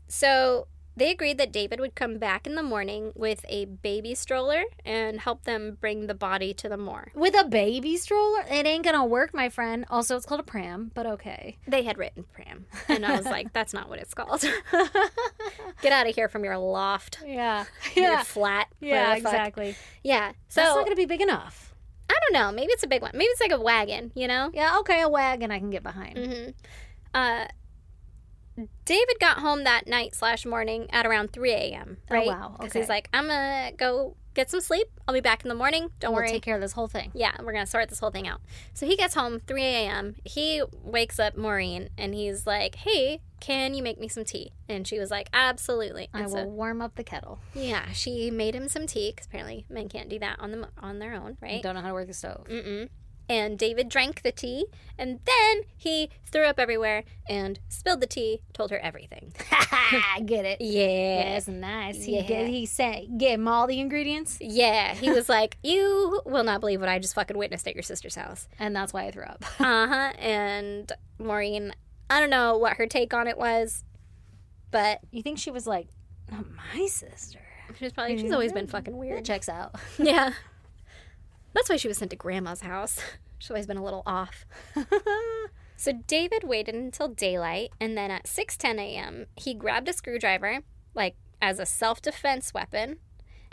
So, they agreed that David would come back in the morning with a baby stroller and help them bring the body to the morgue. With a baby stroller? It ain't gonna work, my friend. Also, it's called a pram, but okay. They had written pram. And I was like, that's not what it's called. Get out of here from your loft. Yeah. Your flat. Yeah, whatever the fuck. exactly. Yeah. So, That's not gonna be big enough. I don't know. Maybe it's a big one. Maybe it's like a wagon, you know? Yeah, okay, a wagon I can get behind. Mm-hmm. David got home that night/morning at around 3 a.m., right? Oh, wow. Because Okay. he's like, I'm going to go get some sleep. I'll be back in the morning. Don't We'll worry. take care of this whole thing. Yeah, we're going to sort this whole thing out. So he gets home 3 a.m. He wakes up Maureen, and he's like, hey, can you make me some tea? And she was like, absolutely. I And will warm up the kettle. yeah, she made him some tea, because apparently men can't do that on their own, right? Don't know how to work the stove. Mm-mm. And David drank the tea, and then he threw up everywhere and spilled the tea, told her everything. I get it. Yeah. That's nice. Yeah. He said, give him all the ingredients, Yeah, he was like, you will not believe what I just fucking witnessed at your sister's house. and that's why I threw up. Uh-huh. And Maureen, I don't know what her take on it was, but You think she was like, not my sister? she's always been fucking That weird. checks out. Yeah. That's why she was sent to Grandma's house. She's always been a little off. So David waited until daylight, and then at 6:10 a.m., he grabbed a screwdriver, like, as a self-defense weapon,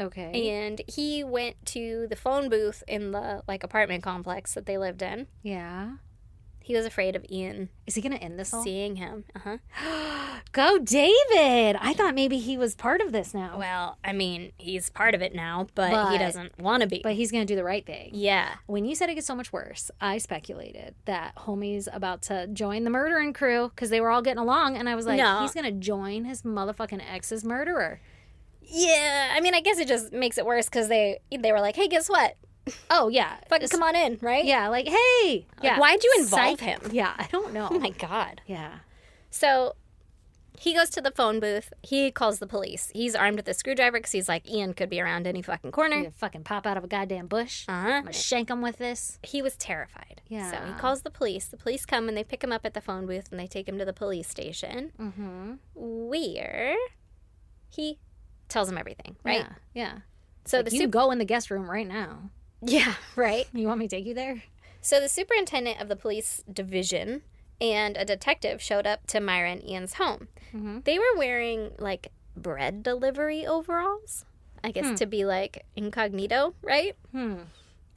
Okay. and he went to the phone booth in the, like, apartment complex that they lived in. Yeah. He was afraid of Ian Is he going to end this all? seeing him. Go, David! I thought maybe he was part of this now. Well, I mean, he's part of it now, but he But- doesn't want to be. But he's going to do the right thing. Yeah. When you said it gets so much worse, I speculated that homie's about to join the murdering crew because they were all getting along, and I was like, No. he's going to join his motherfucking ex's murderer. Yeah, I mean, I guess it just makes it worse because they were like, hey, guess what? Oh, yeah. Fucking come on in, right? Yeah, like, hey. Like, Yeah. why'd you involve Psych. him? Yeah, I don't know. Oh, my God. Yeah. So he goes to the phone booth. He calls the police. He's armed with a screwdriver because he's like, Ian could be around any fucking corner. You fucking pop out of a goddamn bush. Uh-huh. I'm going to shank him with this. He was terrified. Yeah. So he calls the police. The police come and they pick him up at the phone booth and they take him to the police station Mm-hmm. where he tells them everything, right? Yeah. So Like, the you can go in the guest room right now. Yeah, right. You want me to take you there? So the superintendent of the police division and a detective showed up to Myra and Ian's home. Mm-hmm. They were wearing, like, bread delivery overalls. I guess to be, like, incognito, right? And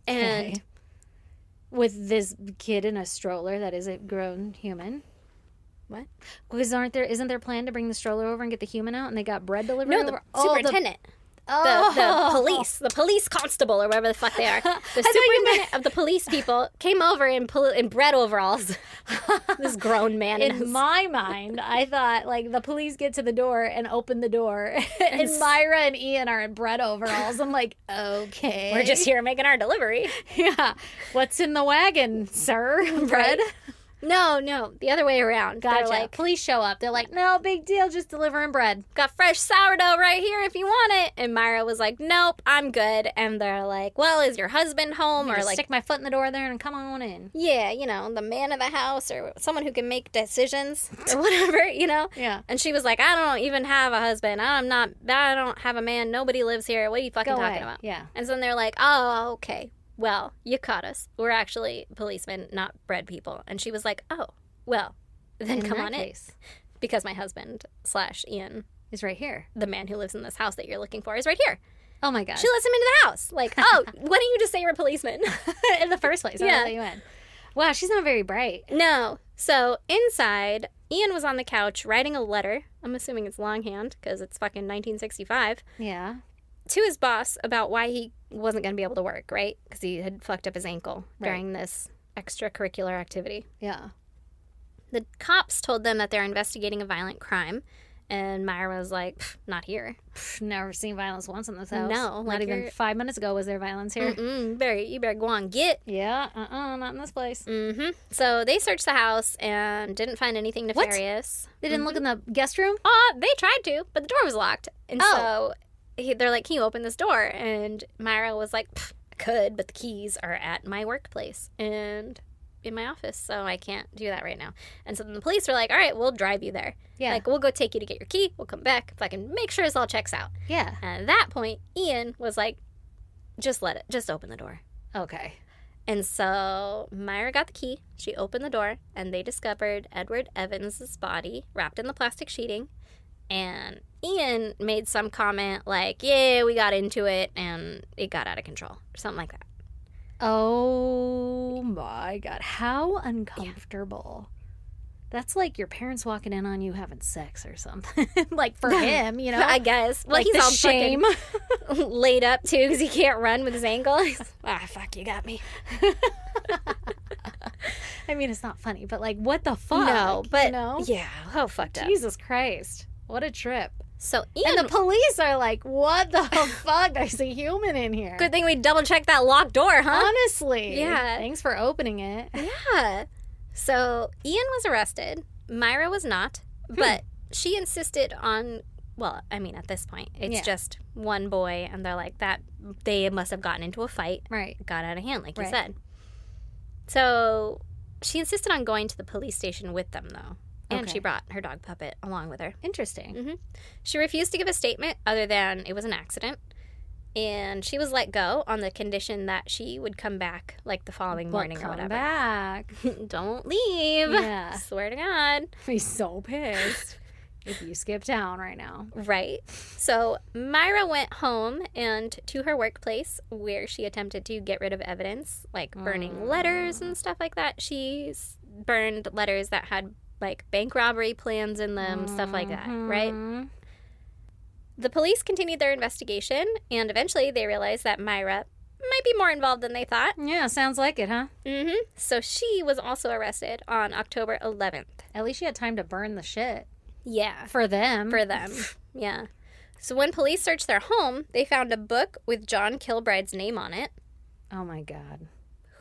And with this kid in a stroller that is a grown human. what? Because isn't their plan to bring the stroller over and get the human out, and they got bread delivered No, over? the superintendent. The police constable, or whatever the fuck they are. The superintendent of the police people came over in bread overalls. This grown man. In my mind, I thought, like, the police get to the door and open the door, and Myra and Ian are in bread overalls. I'm like, okay. We're just here making our delivery. Yeah. What's in the wagon, sir? Bread? No, the other way around. Gotcha. They're like, Police show up. They're like, no big deal, just delivering bread. got fresh sourdough right here if you want it. And Myra was like, nope, I'm good. And they're like, well, is your husband home? Or like, stick my foot in the door there and come on in. yeah, the man of the house or someone who can make decisions or whatever, Yeah. And she was like, I don't even have a husband. I don't have a man. Nobody lives here. What are you fucking Go talking away. about? Yeah. And so then they're like, oh, okay. Well, you caught us. We're actually policemen, not bread people. And she was like, oh, well, then come on in. Because my husband / Ian is right here. The man who lives in this house that you're looking for is right here. Oh my gosh. She lets him into the house. Like, oh, why didn't you just say you're a policeman? In the first place. Yeah. Let you in. Wow, she's not very bright. No. So inside, Ian was on the couch writing a letter. I'm assuming it's longhand because it's fucking 1965. Yeah. To his boss about why he wasn't going to be able to work, right? Because he had fucked up his ankle during this extracurricular activity. Yeah. The cops told them that they're investigating a violent crime. And Myra was like, not here. Never seen violence once in this house. No. Not even 5 minutes ago was there violence here. You better go on, get. Yeah. Not in this place. So they searched the house and didn't find anything nefarious. They didn't look in the guest room? They tried to, but the door was locked. And so they're like, can you open this door? And Myra was like, I could, but the keys are at my workplace and in my office, so I can't do that right now. And so then the police were like, all right, we'll drive you there. Yeah. Like, we'll go take you to get your key. We'll come back. Fucking make sure this all checks out. Yeah. And at that point, Ian was like, just open the door. Okay. And so Myra got the key. She opened the door, and they discovered Edward Evans's body wrapped in the plastic sheeting. And Ian made some comment like, yeah, we got into it, and it got out of control, or something like that. Oh my God. How uncomfortable. That's like your parents walking in on you having sex or something. Like for him, I guess. Well, like he's the all shame. fucking laid up too because he can't run with his ankle. Fuck, you got me. I mean, it's not funny, but like, what the fuck? No, but yeah, how fucked up. Jesus Christ. What a trip. So Ian, and the police are like, what the fuck? There's a human in here. Good thing we double checked that locked door, huh? Honestly. Yeah. Thanks for opening it. Yeah. So Ian was arrested. Myra was not, but she insisted on, well, I mean, at this point, it's just one boy, and they're like, that they must have gotten into a fight. Right. Got out of hand, like you said. So she insisted on going to the police station with them, though. And she brought her dog Puppet along with her. Interesting. She refused to give a statement other than it was an accident. And she was let go on the condition that she would come back like the following morning or whatever. Come back. Don't leave. Yeah. Swear to God. I'd be so pissed if you skip town right now. Right. So Myra went home and to her workplace where she attempted to get rid of evidence, like burning letters and stuff like that. She burned letters that had like bank robbery plans in them, stuff like that, right? The police continued their investigation, and eventually they realized that Myra might be more involved than they thought. Yeah, sounds like it, huh? So she was also arrested on October 11th. At least she had time to burn the shit. Yeah. For them. Yeah. So when police searched their home, they found a book with John Kilbride's name on it. Oh, my God.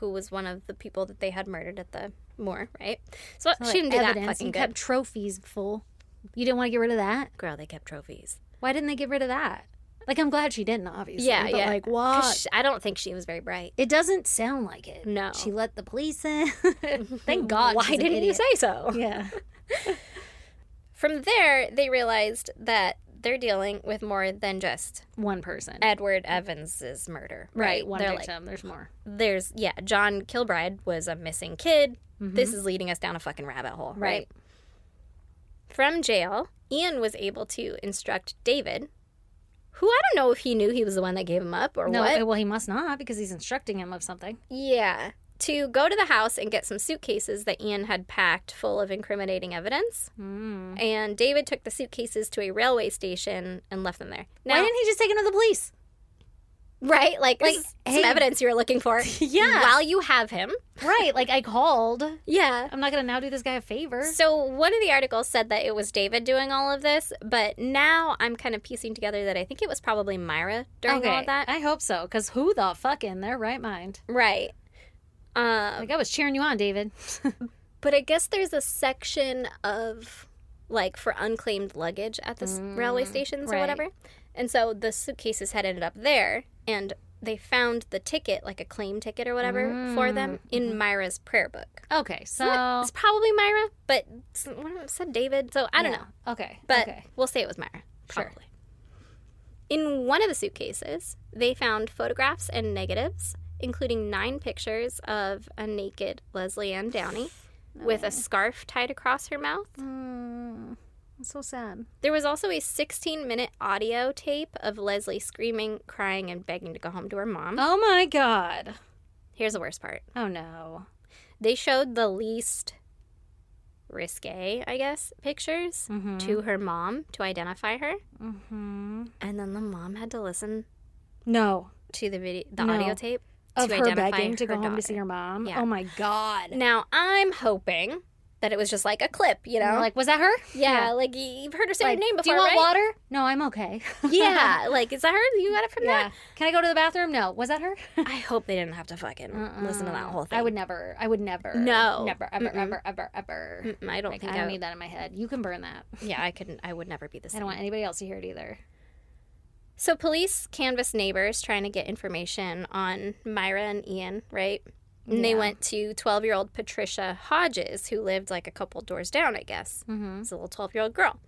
Who was one of the people that they had murdered at the moor, right? So she didn't do that fucking you good. kept trophies full. You didn't want to get rid of that? Girl, they kept trophies. Why didn't they get rid of that? Like, I'm glad she didn't, obviously. Yeah, but like, what? I don't think she was very bright. It doesn't sound like it. No. She let the police in. Thank God. Why didn't you say so? Yeah. From there, they realized that they're dealing with more than just one person. Edward Evans's murder. Right. One They're victim. There's more. John Kilbride was a missing kid. This is leading us down a fucking rabbit hole. Right. From jail, Ian was able to instruct David, who I don't know if he knew he was the one that gave him up or what. Well, he must not, because he's instructing him of something. Yeah. To go to the house and get some suitcases that Ian had packed full of incriminating evidence. And David took the suitcases to a railway station and left them there. Now, why didn't he just take them to the police? Right? Like this is some evidence you were looking for. Yeah. While you have him. Right. Like, I called. Yeah. I'm not going to now do this guy a favor. So one of the articles said that it was David doing all of this, but now I'm kind of piecing together that I think it was probably Myra during all of that. I hope so, because who the fuck in their right mind? Right. Like, I was cheering you on, David. But I guess there's a section of, like, for unclaimed luggage at the railway stations or whatever. And so the suitcases had ended up there, and they found the ticket, like a claim ticket or whatever, for them in Myra's prayer book. Okay, so... It's probably Myra, but it said David, so I don't know. Okay. But we'll say it was Myra, probably. Sure. In one of the suitcases, they found photographs and negatives, including 9 pictures of a naked Leslie Ann Downey with a scarf tied across her mouth. That's so sad. There was also a 16-minute audio tape of Leslie screaming, crying, and begging to go home to her mom. Oh, my God. Here's the worst part. Oh, no. They showed the least risque, I guess, pictures to her mom to identify her. And then the mom had to listen to the audio tape of to her identify begging to go daughter. home to see her mom. Yeah. Oh, my God. Now, I'm hoping that it was just like a clip, you know? Like, was that her? Yeah, like you've heard her say her name before, do you want right? water? No, I'm okay. Yeah, like, is that her? You got it from that? Can I go to the bathroom? No. Was that her? I hope they didn't have to fucking listen to that whole thing. I would never. No. Never, ever. I don't think I don't need that in my head. You can burn that. Yeah, I would never be the same. I don't want anybody else to hear it either. So police canvassed neighbors trying to get information on Myra and Ian, right? And they went to 12-year-old Patricia Hodges, who lived like a couple doors down, I guess. It's a little 12-year-old girl.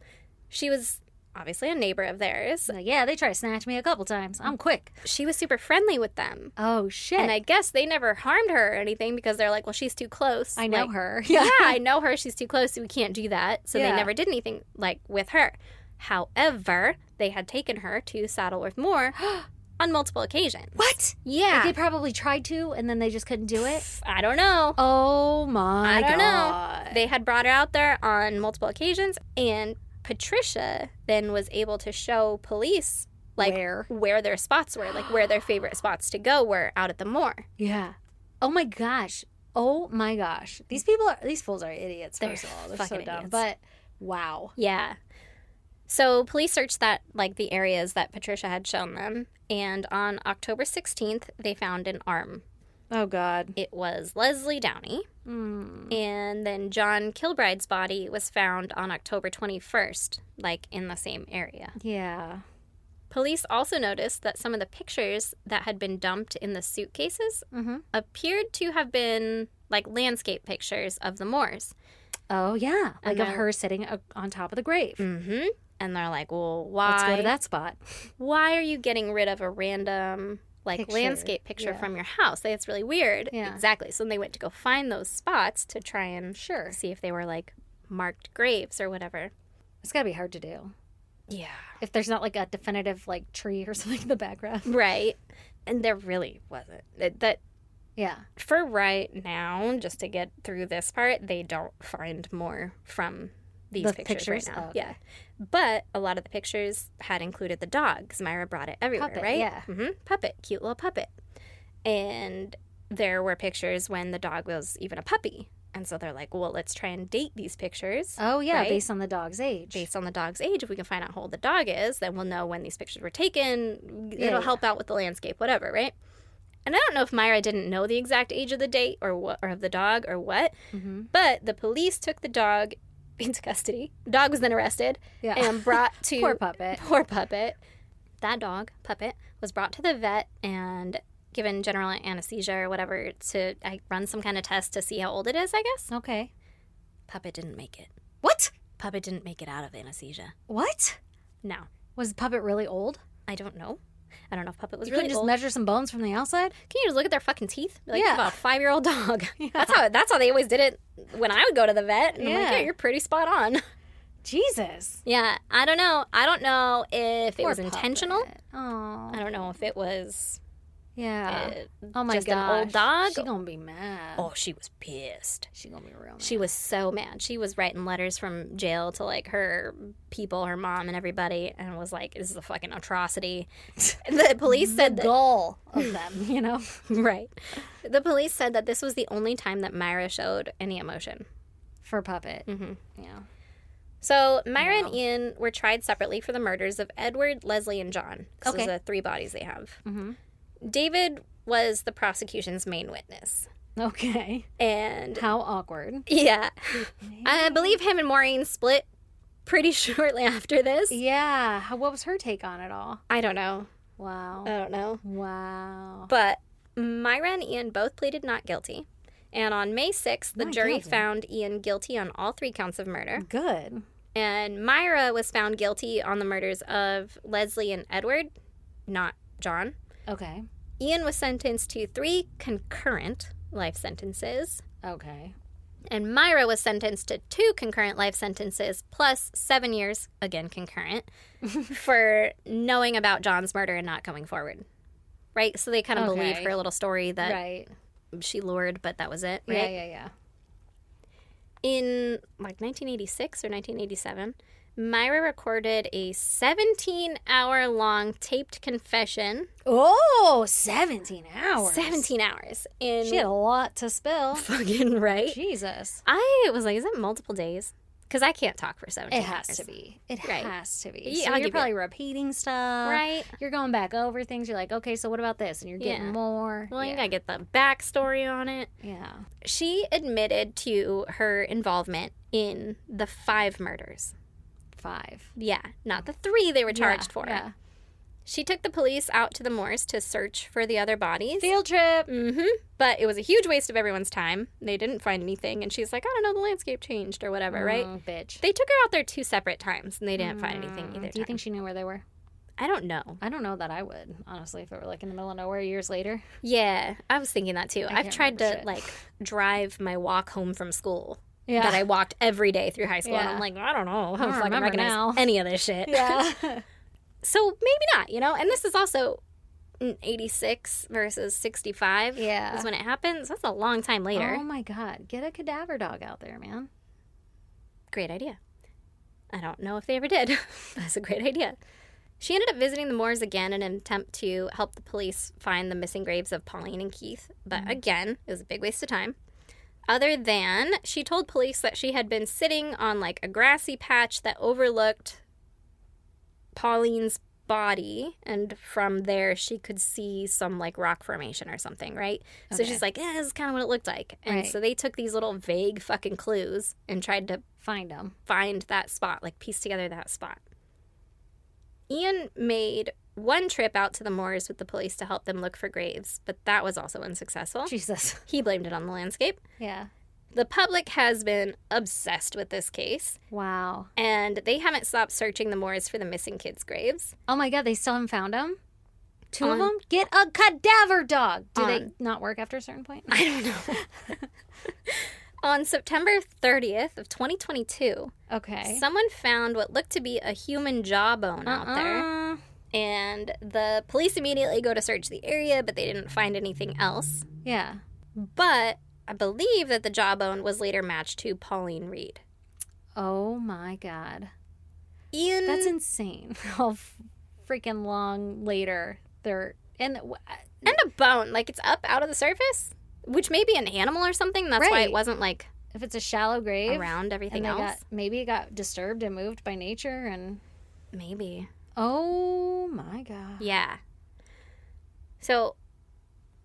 She was obviously a neighbor of theirs. Like, yeah, they tried to snatch me a couple times. I'm quick. She was super friendly with them. Oh, shit. And I guess they never harmed her or anything because they're like, well, she's too close. I know her. Yeah, I know her. She's too close, so we can't do that. So they never did anything like with her. However, they had taken her to Saddleworth Moor on multiple occasions. What? Yeah. Like, they probably tried to, and then they just couldn't do it? I don't know. Oh, my God. I don't know. They had brought her out there on multiple occasions, and Patricia then was able to show police, like, where their spots were, like, where their favorite spots to go were out at the moor. Yeah. Oh, my gosh. These fools are idiots, first of all. They're so dumb. Idiots. But, wow. Yeah. So police searched the areas that Patricia had shown them, and on October 16th, they found an arm. Oh, God. It was Leslie Downey, and then John Kilbride's body was found on October 21st, like in the same area. Yeah. Police also noticed that some of the pictures that had been dumped in the suitcases appeared to have been like landscape pictures of the moors. Oh, yeah. Like of her sitting on top of the grave. Mm-hmm. And they're like, well, why? Let's go to that spot. Why are you getting rid of a random landscape picture from your house? That's really weird. Yeah. Exactly. So they went to go find those spots to try and see if they were like marked graves or whatever. It's got to be hard to do. Yeah. If there's not like a definitive like tree or something in the background. Right. And there really wasn't. Yeah. For right now, just to get through this part, they don't find more from these pictures right now. Oh, okay. Yeah. But a lot of the pictures had included the dog, because Myra brought it everywhere, Puppet, right? yeah. Mm-hmm. Puppet. Cute little puppet. And there were pictures when the dog was even a puppy. And so they're like, well, let's try and date these pictures. Oh, yeah, right? based on the dog's age. Based on the dog's age. If we can find out how old the dog is, then we'll know when these pictures were taken. It'll help out with the landscape, whatever, right? And I don't know if Myra didn't know the exact age of the date or of the dog or what, but the police took the dog into custody. The dog was then arrested and brought to... Poor puppet. Poor puppet. That dog, Puppet, was brought to the vet and given general anesthesia or whatever to run some kind of test to see how old it is, I guess. Okay. Puppet didn't make it. What? Puppet didn't make it out of anesthesia. What? No. Was Puppet really old? I don't know. I don't know if Puppet was You really couldn't just old. measure some bones from the outside? Can you just look at their fucking teeth? Like, Yeah. about a 5-year-old dog. Yeah. That's how they always did it when I would go to the vet. And I'm like, Yeah. yeah, you're pretty spot on. Jesus. Yeah, I don't know. I don't know if it Poor was intentional. Oh. I don't know if it was Yeah. Oh my just gosh. an old dog. She gonna be mad. Oh, she was pissed. She gonna be real mad. She was so mad. She was writing letters from jail to like her people, her mom and everybody, and was like, this is a fucking atrocity. The police said the that, goal of them, you know? right. The police said that this was the only time that Myra showed any emotion. For Puppet. Mm-hmm. Yeah. So Myra and Ian were tried separately for the murders of Edward, Leslie, and John. Those Okay. are the 3 bodies they have. Mm-hmm. David was the prosecution's main witness. Okay. And How awkward. yeah, I believe him and Maureen split pretty shortly after this. Yeah. What was her take on it all? I don't know. Wow. I don't know. Wow. But Myra and Ian both pleaded not guilty. And on May 6th, the Not jury guilty. found Ian guilty on all 3 counts of murder. Good. And Myra was found guilty on the murders of Leslie and Edward, not John. Okay. Ian was sentenced to 3 concurrent life sentences. Okay. And Myra was sentenced to 2 concurrent life sentences plus 7 years, again concurrent, for knowing about John's murder and not going forward. Right? So they kind of believe Okay. her little story that Right. she lured, but that was it, right? Yeah. In like 1986 or 1987, Myra recorded a 17-hour-long taped confession. Oh, 17 hours. 17 hours. In She had a lot to spill. fucking right. Jesus. I was like, is it multiple days? Because I can't talk for 17 It has hours. to be. It Right. has to be. Yeah, So I'll you're give you probably repeating stuff. Right. You're going back over things. You're like, okay, so what about this? And you're getting Yeah. more. Well, you yeah. gotta get the backstory on it. Yeah. She admitted to her involvement in the 5 murders. 5. Yeah, not the 3 they were charged for. Yeah. She took the police out to the moors to search for the other bodies. Field trip. Mm-hmm. But it was a huge waste of everyone's time. They didn't find anything. And she's like, I don't know, the landscape changed or whatever, right? Bitch. They took her out there 2 separate times and they didn't find anything either Do you time. think she knew where they were? I don't know. I don't know that I would, honestly, if it were like in the middle of nowhere years later. Yeah, I was thinking that too. I've can't tried to remember shit. like drive my walk home from school. Yeah. That I walked every day through high school. And Yeah. I'm like, I don't know. I don't don't fucking remember recognize now. any of this shit. Yeah. So maybe not, you know? And this is also 86 versus 65 Yeah. is when it happens. That's a long time later. Oh my God. Get a cadaver dog out there, man. Great idea. I don't know if they ever did. That's a great idea. She ended up visiting the moors again in an attempt to help the police find the missing graves of Pauline and Keith. But again, it was a big waste of time. Other than she told police that she had been sitting on like a grassy patch that overlooked Pauline's body, and from there she could see some like rock formation or something, right? So Okay. she's like, yeah, this is kind of what it looked like. And Right. so they took these little vague fucking clues and tried to Find them. find that spot, like piece together that spot. Ian made one trip out to the moors with the police to help them look for graves, but that was also unsuccessful. Jesus. He blamed it on the landscape. Yeah. The public has been obsessed with this case, Wow. and they haven't stopped searching the moors for the missing kids' graves. Oh my God, they still haven't found them? 2 of On- them? Get a cadaver dog. Do they On- not work after a certain point? I don't know. On September 30th of 2022, Okay. someone found what looked to be a human jawbone out there. And the police immediately go to search the area, but they didn't find anything else. Yeah. But I believe that the jawbone was later matched to Pauline Reed. Oh my God. Ian... That's insane. How freaking long later they're... And And a bone. Like, it's up out of the surface, which may be an animal or something. That's why Right. it wasn't, like, if it's a shallow grave... around everything and they else. maybe it got disturbed and moved by nature and... Maybe. Oh my God. Yeah. So,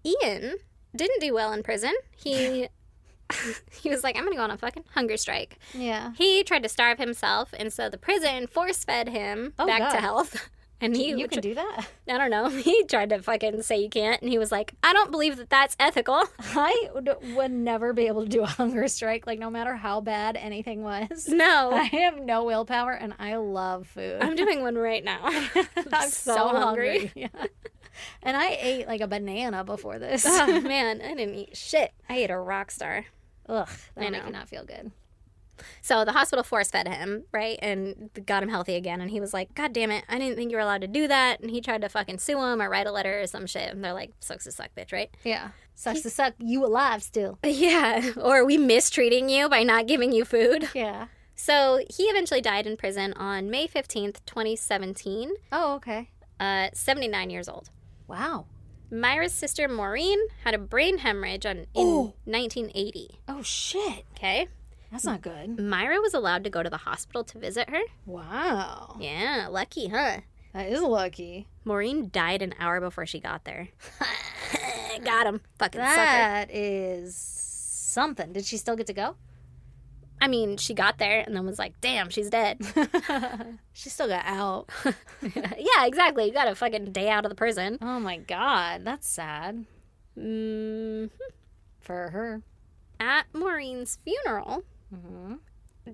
Ian didn't do well in prison. He was like, I'm going to go on a fucking hunger strike. Yeah. He tried to starve himself, and so the prison force-fed him Oh, back God. to health And You can do that? I don't know. He tried to fucking say you can't, and he was like, I don't believe that that's ethical. I would never be able to do a hunger strike, like no matter how bad anything was. No. I have no willpower, and I love food. I'm doing one right now. I'm so hungry. Yeah. And I ate like a banana before this. Oh, man. I didn't eat shit. I ate a rock star. Ugh, that I make know. you not feel good. So the hospital force fed him, right? And got him healthy again. And he was like, God damn it. I didn't think you were allowed to do that. And he tried to fucking sue him or write a letter or some shit. And they're like, sucks to suck, bitch, right? Yeah. Sucks to suck. You alive still. Yeah. Or we mistreating you by not giving you food. Yeah. So he eventually died in prison on May 15th, 2017, Oh, okay. 79 years old. Wow. Myra's sister Maureen had a brain hemorrhage in 1980. Oh, shit. Okay. That's not good. Myra was allowed to go to the hospital to visit her. Wow. Yeah, lucky, huh? That is lucky. Maureen died an hour before she got there. Got him. Fucking sucker. That is something. Did she still get to go? I mean, she got there and then was like, damn, she's dead. She still got out. Yeah, exactly. You got a fucking day out of the prison. Oh my God. That's sad Mm. for her. At Maureen's funeral, Mm-hmm.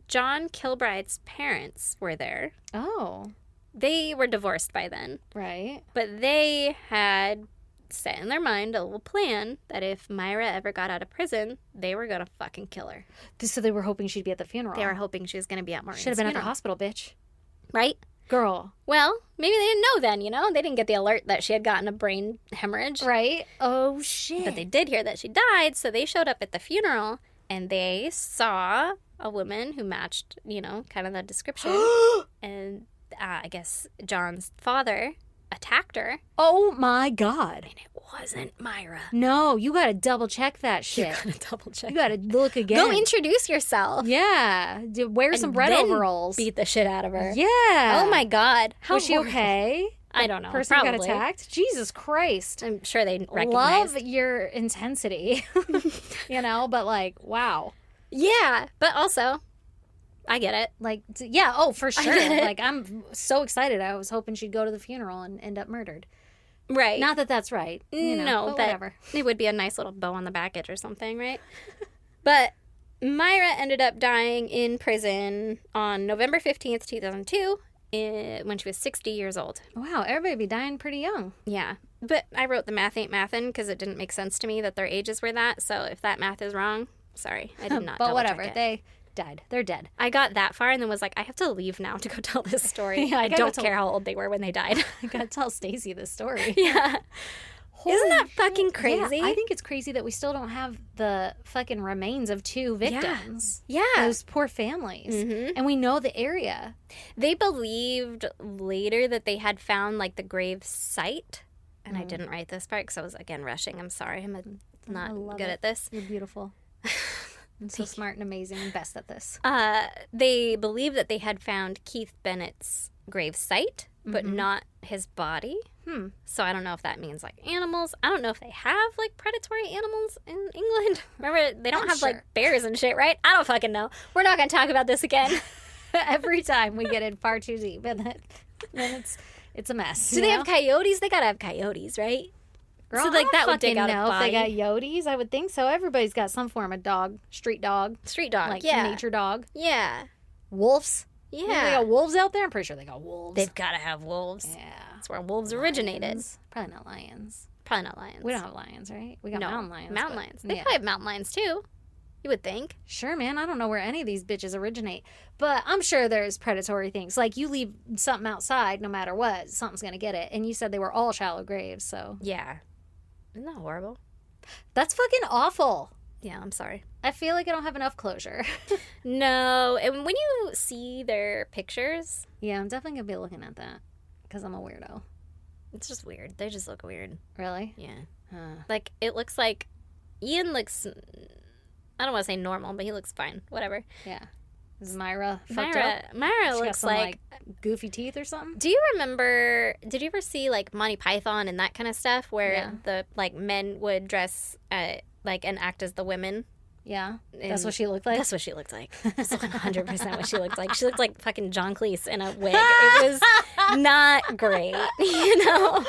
John Kilbride's parents were there. Oh, They were divorced by then, right. but they had set in their mind a little plan that if Myra ever got out of prison, they were gonna fucking kill her. So they were hoping she'd be at the funeral. They were hoping she was gonna be at Maureen's Should have been at funeral. the hospital, bitch. Right? Girl. Well, maybe they didn't know then, you know? They didn't get the alert that she had gotten a brain hemorrhage. Right? Oh, shit. But they did hear that she died, so they showed up at the funeral and they saw a woman who matched, you know, kind of the description. And I guess John's father attacked her. Oh my God. And it wasn't Myra. No, you gotta double check that You shit. gotta double check. You gotta look again. Go introduce yourself. Yeah. Wear some red then overalls. Beat the shit out of her. Yeah. Oh my God. How Was she horrible. okay? I don't know. Person Probably. got attacked? Jesus Christ. I'm sure they recognize. Love your intensity. You know, but like, wow. Yeah, but also, I get it. Like, yeah, oh, for sure. get it. Like, I'm so excited. I was hoping she'd go to the funeral and end up murdered. Right. Not that that's right. You know, no, but but whatever. it would be a nice little bow on the baggage or something, right? But Myra ended up dying in prison on November 15th, 2002, when she was 60 years old. Wow, everybody be dying pretty young. Yeah. But I wrote the math ain't mathin' because it didn't make sense to me that their ages were that. So if that math is wrong, sorry. I did not But double whatever. check it. They died. They're dead. I got that far and then was like, I have to leave now to go tell this story. Yeah, I I gotta don't tell- care how old they were when they died. I gotta tell Stacy this story. Yeah. Isn't that fucking Yeah, crazy? I think it's crazy that we still don't have the fucking remains of 2 victims. Yeah. Those poor families. Mhm. And we know the area. They believed later that they had found like the grave site. And I didn't write this part because I was again rushing. I'm sorry. I'm not love good it. at this. You're beautiful. And so smart and amazing and best at this. They believed that they had found Keith Bennett's grave site, but not his body. So I don't know if that means like animals. I don't know if they have like predatory animals in England. Remember, they don't I'm have sure. like bears and shit, right? I don't fucking know. We're not going to talk about this again. Every time we get in far too deep, and then it's a mess. Do they have coyotes? They got to have coyotes, right? Girl, So, like, I that don't would dig fucking out a know if they got body. yotes. I would think so. Everybody's got some form of dog, street dog, Street dog. like yeah. nature dog. Yeah. Wolves. You think they Yeah. got wolves out there. I'm pretty sure they got wolves. They've got to have wolves. yeah. That's where wolves originated. Lions. Probably not lions. Probably not lions. We don't have lions, right? We got no, mountain lions. Mountain but- lions. They yeah. probably have mountain lions too. You would think. Sure, man. I don't know where any of these bitches originate, but I'm sure there's predatory things. Like you leave something outside, no matter what, something's gonna get it. And you said they were all shallow graves, so Yeah. Isn't that horrible? that's fucking awful. Yeah, I'm sorry. I feel like I don't have enough closure. No, and when you see their pictures, Yeah, I'm definitely gonna be looking at that because I'm a weirdo. it's just weird. They just look weird. Really? Yeah. Huh. Like, it looks like Ian looks, I don't want to say normal, but he looks fine. Whatever. Yeah. Is Myra fucked up? Myra She got looks some, like, goofy teeth or something. do you remember, did you ever see, like, Monty Python and that kind of stuff where Yeah. the, like, men would dress, like, and act as the women? Yeah. And That's what she looked like? That's what she looked like. That's 100% what she looked like. She looked like fucking John Cleese in a wig. It was not great, you know?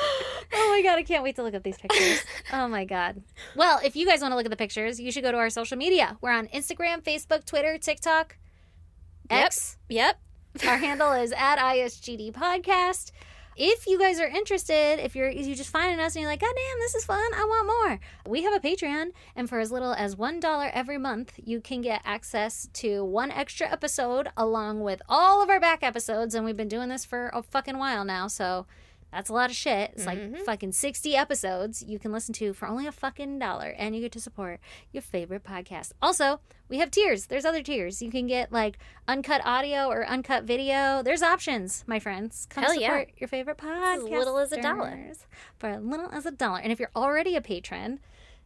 Oh my God, I can't wait to look at these pictures. Oh my God. Well, if you guys want to look at the pictures, you should go to our social media. We're on Instagram, Facebook, Twitter, TikTok, X. Yep. Our handle is at ISGD Podcast. If you guys are interested, if you're just finding us and you're like, God damn, this is fun, I want more. We have a Patreon, and for as little as $1 every month, you can get access to one extra episode along with all of our back episodes, and we've been doing this for a fucking while now, so that's a lot of shit. It's like fucking 60 episodes you can listen to for only a fucking $1, and you get to support your favorite podcast. Also, we have tiers. There's other tiers. You can get like uncut audio or uncut video. There's options, my friends. Come Hell support your favorite podcast. As little as $1. For as little as $1. And if you're already a patron,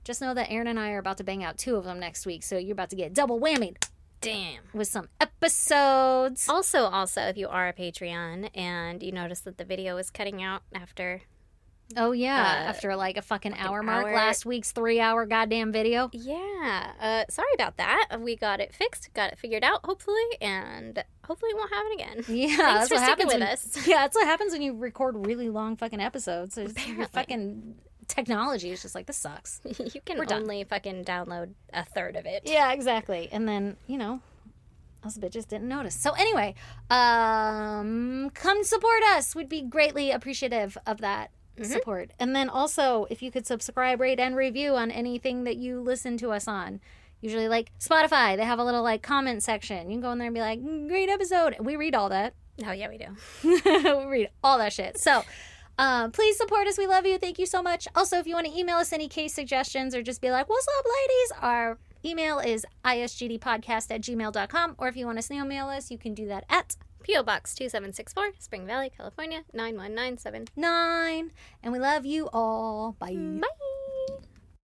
just know that Erin and I are about to bang out 2 of them next week, so you're about to get double whammy. Damn. With some episodes. Also, if you are a Patreon and you notice that the video is cutting out after... Oh, yeah. After like a fucking hour mark. Last week's 3-hour goddamn video. Yeah. Sorry about that. We got it fixed, got it figured out, hopefully, and hopefully it won't happen again. Yeah. Thanks for sticking with us. Yeah, that's what happens when you record really long fucking episodes. Your fucking technology is just like, this sucks. You can only fucking download a third of it. Yeah, exactly. And then, us bitches didn't notice. So anyway, come support us. We'd be greatly appreciative of that support. And then also, if you could subscribe, rate, and review on anything that you listen to us on. Usually like Spotify, they have a little like comment section. You can go in there and be like, great episode. We read all that. Oh, yeah, we do. We read all that shit. So please support us. We love you. Thank you so much. Also, if you want to email us any case suggestions or just be like, what's up, ladies? Our email is isgdpodcast@gmail.com. Or if you want to snail mail us, you can do that at P.O. Box 2764, Spring Valley, California, 91979. And we love you all. Bye. Bye.